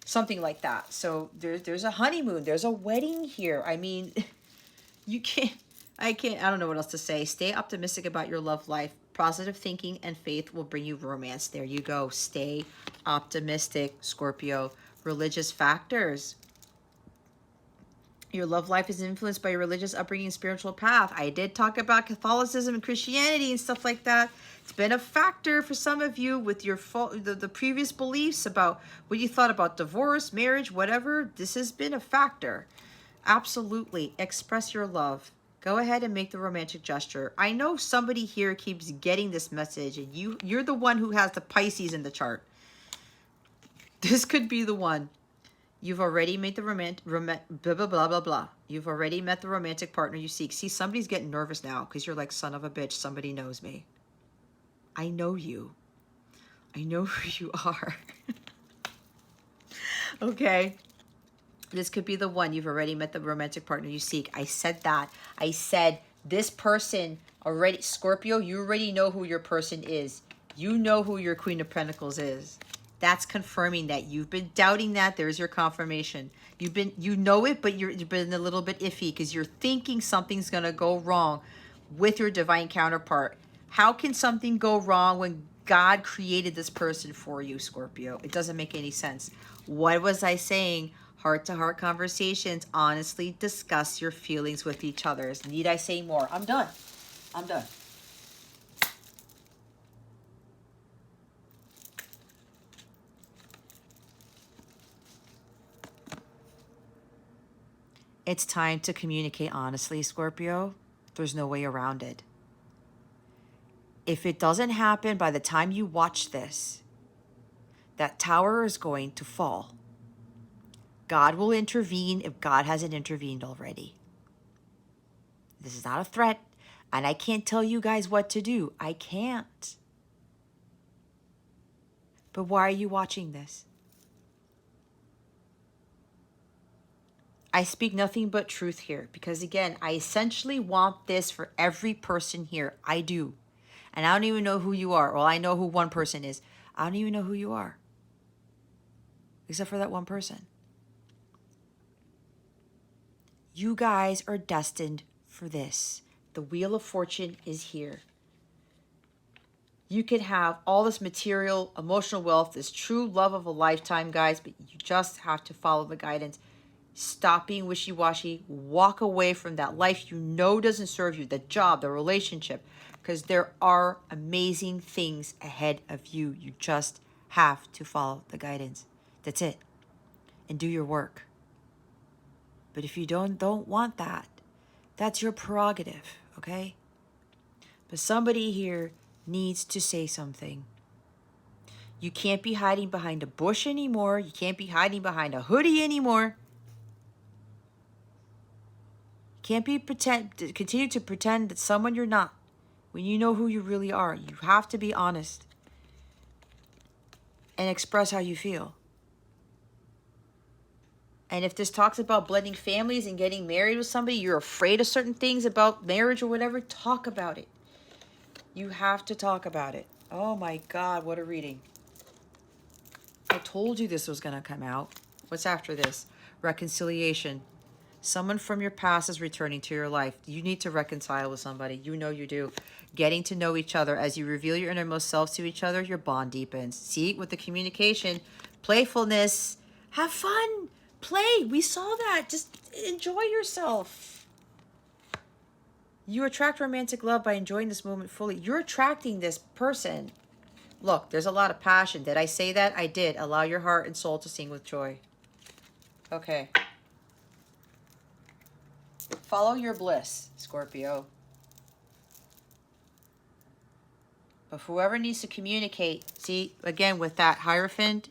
Something like that. So there's a honeymoon. There's a wedding here. I mean, you can't, I don't know what else to say. Stay optimistic about your love life. Positive thinking and faith will bring you romance. There you go. Stay optimistic, Scorpio. Religious factors. Your love life is influenced by your religious upbringing and spiritual path. I did talk about Catholicism and Christianity and stuff like that. It's been a factor for some of you with your the previous beliefs about what you thought about divorce, marriage, whatever. This has been a factor. Absolutely. Express your love. Go ahead and make the romantic gesture. I know somebody here keeps getting this message, and you're the one who has the Pisces in the chart. This could be the one. You've already made the blah, blah, blah, blah, blah. You've already met the romantic partner you seek. See, somebody's getting nervous now because you're like, son of a bitch, somebody knows me. I know you. I know who you are. Okay. This could be the one. You've already met the romantic partner you seek. I said that. I said this person already, Scorpio, you already know who your person is. You know who your Queen of Pentacles is. That's confirming that. You've been doubting that. There's your confirmation. You know it, but you've been a little bit iffy because you're thinking something's going to go wrong with your divine counterpart. How can something go wrong when God created this person for you, Scorpio? It doesn't make any sense. What was I saying? Heart-to-heart conversations. Honestly discuss your feelings with each other. Need I say more? I'm done. I'm done. It's time to communicate honestly, Scorpio. There's no way around it. If it doesn't happen by the time you watch this, that tower is going to fall. God will intervene if God hasn't intervened already. This is not a threat, and I can't tell you guys what to do. I can't. But why are you watching this? I speak nothing but truth here because, again, I essentially want this for every person here. I do. And I don't even know who you are. Well, I know who one person is. I don't even know who you are. Except for that one person. You guys are destined for this. The Wheel of Fortune is here. You can have all this material, emotional wealth, this true love of a lifetime, guys, but you just have to follow the guidance. Stop being wishy-washy. Walk away from that life you know doesn't serve you, the job, the relationship, because there are amazing things ahead of you. You just have to follow the guidance. That's it. And do your work. But if you don't want that, that's your prerogative, okay? But somebody here needs to say something. You can't be hiding behind a bush anymore. You can't be hiding behind a hoodie anymore. Can't be continue to pretend that someone you're not when you know who you really are. You have to be honest and express how you feel. And if this talks about blending families and getting married with somebody, you're afraid of certain things about marriage or whatever, talk about it. You have to talk about it. Oh my God, what a reading. I told you this was going to come out. What's after this? Reconciliation. Someone from your past is returning to your life. You need to reconcile with somebody. You know you do. Getting to know each other. As you reveal your innermost selves to each other, your bond deepens. See, with the communication, playfulness, have fun, play. We saw that. Just enjoy yourself. You attract romantic love by enjoying this moment fully. You're attracting this person. Look, there's a lot of passion. Did I say that? I did. Allow your heart and soul to sing with joy. Okay. Follow your bliss, Scorpio. But whoever needs to communicate, see, again, with that Hierophant,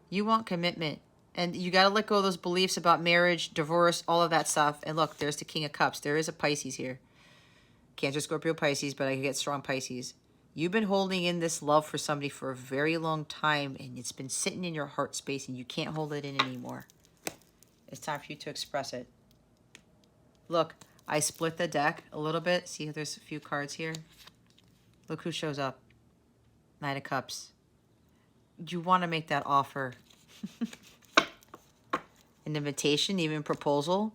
you want commitment. And you got to let go of those beliefs about marriage, divorce, all of that stuff. And look, there's the King of Cups. There is a Pisces here. Cancer, Scorpio, Pisces, but I can get strong Pisces. You've been holding in this love for somebody for a very long time, and it's been sitting in your heart space, and you can't hold it in anymore. It's time for you to express it. Look, I split the deck a little bit. See, there's a few cards here. Look who shows up. Knight of Cups. You want to make that offer. An invitation, even proposal.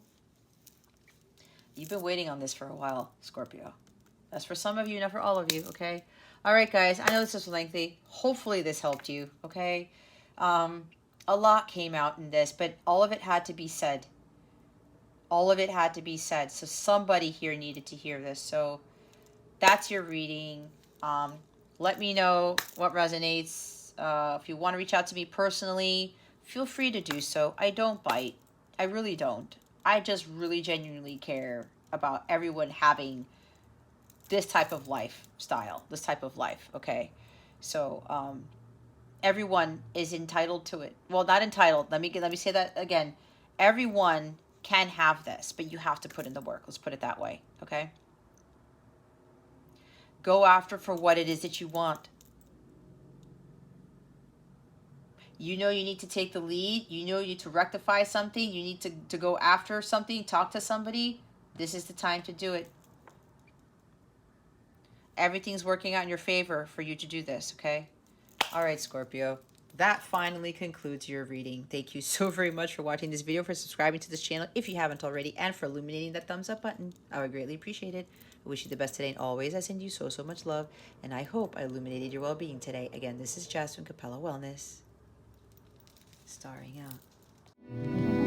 You've been waiting on this for a while, Scorpio. That's for some of you, not for all of you, okay? All right, guys. I know this is lengthy. Hopefully this helped you, okay? A lot came out in this, but all of it had to be said. All of it had to be said. So somebody here needed to hear this. So that's your reading. Let me know what resonates. If you want to reach out to me personally, feel free to do so. I don't bite. I really don't. I just really genuinely care about everyone having this type of lifestyle, this type of life, okay? So everyone is entitled to it. Well, not entitled. Let me say that again. Everyone can have this, but you have to put in the work. Let's put it that way, okay? Go after for what it is that you want. You know you need to take the lead. You know you need to rectify something. You need to go after something, talk to somebody. This is the time to do it. Everything's working out in your favor for you to do this, okay? All right, Scorpio. That finally concludes your reading. Thank you so very much for watching this video, for subscribing to this channel if you haven't already, and for illuminating that thumbs up button. I would greatly appreciate it. I wish you the best today and always. I send you so much love, and I hope I illuminated your well-being today. Again, this is Jasmine, Capella Wellness, starring out.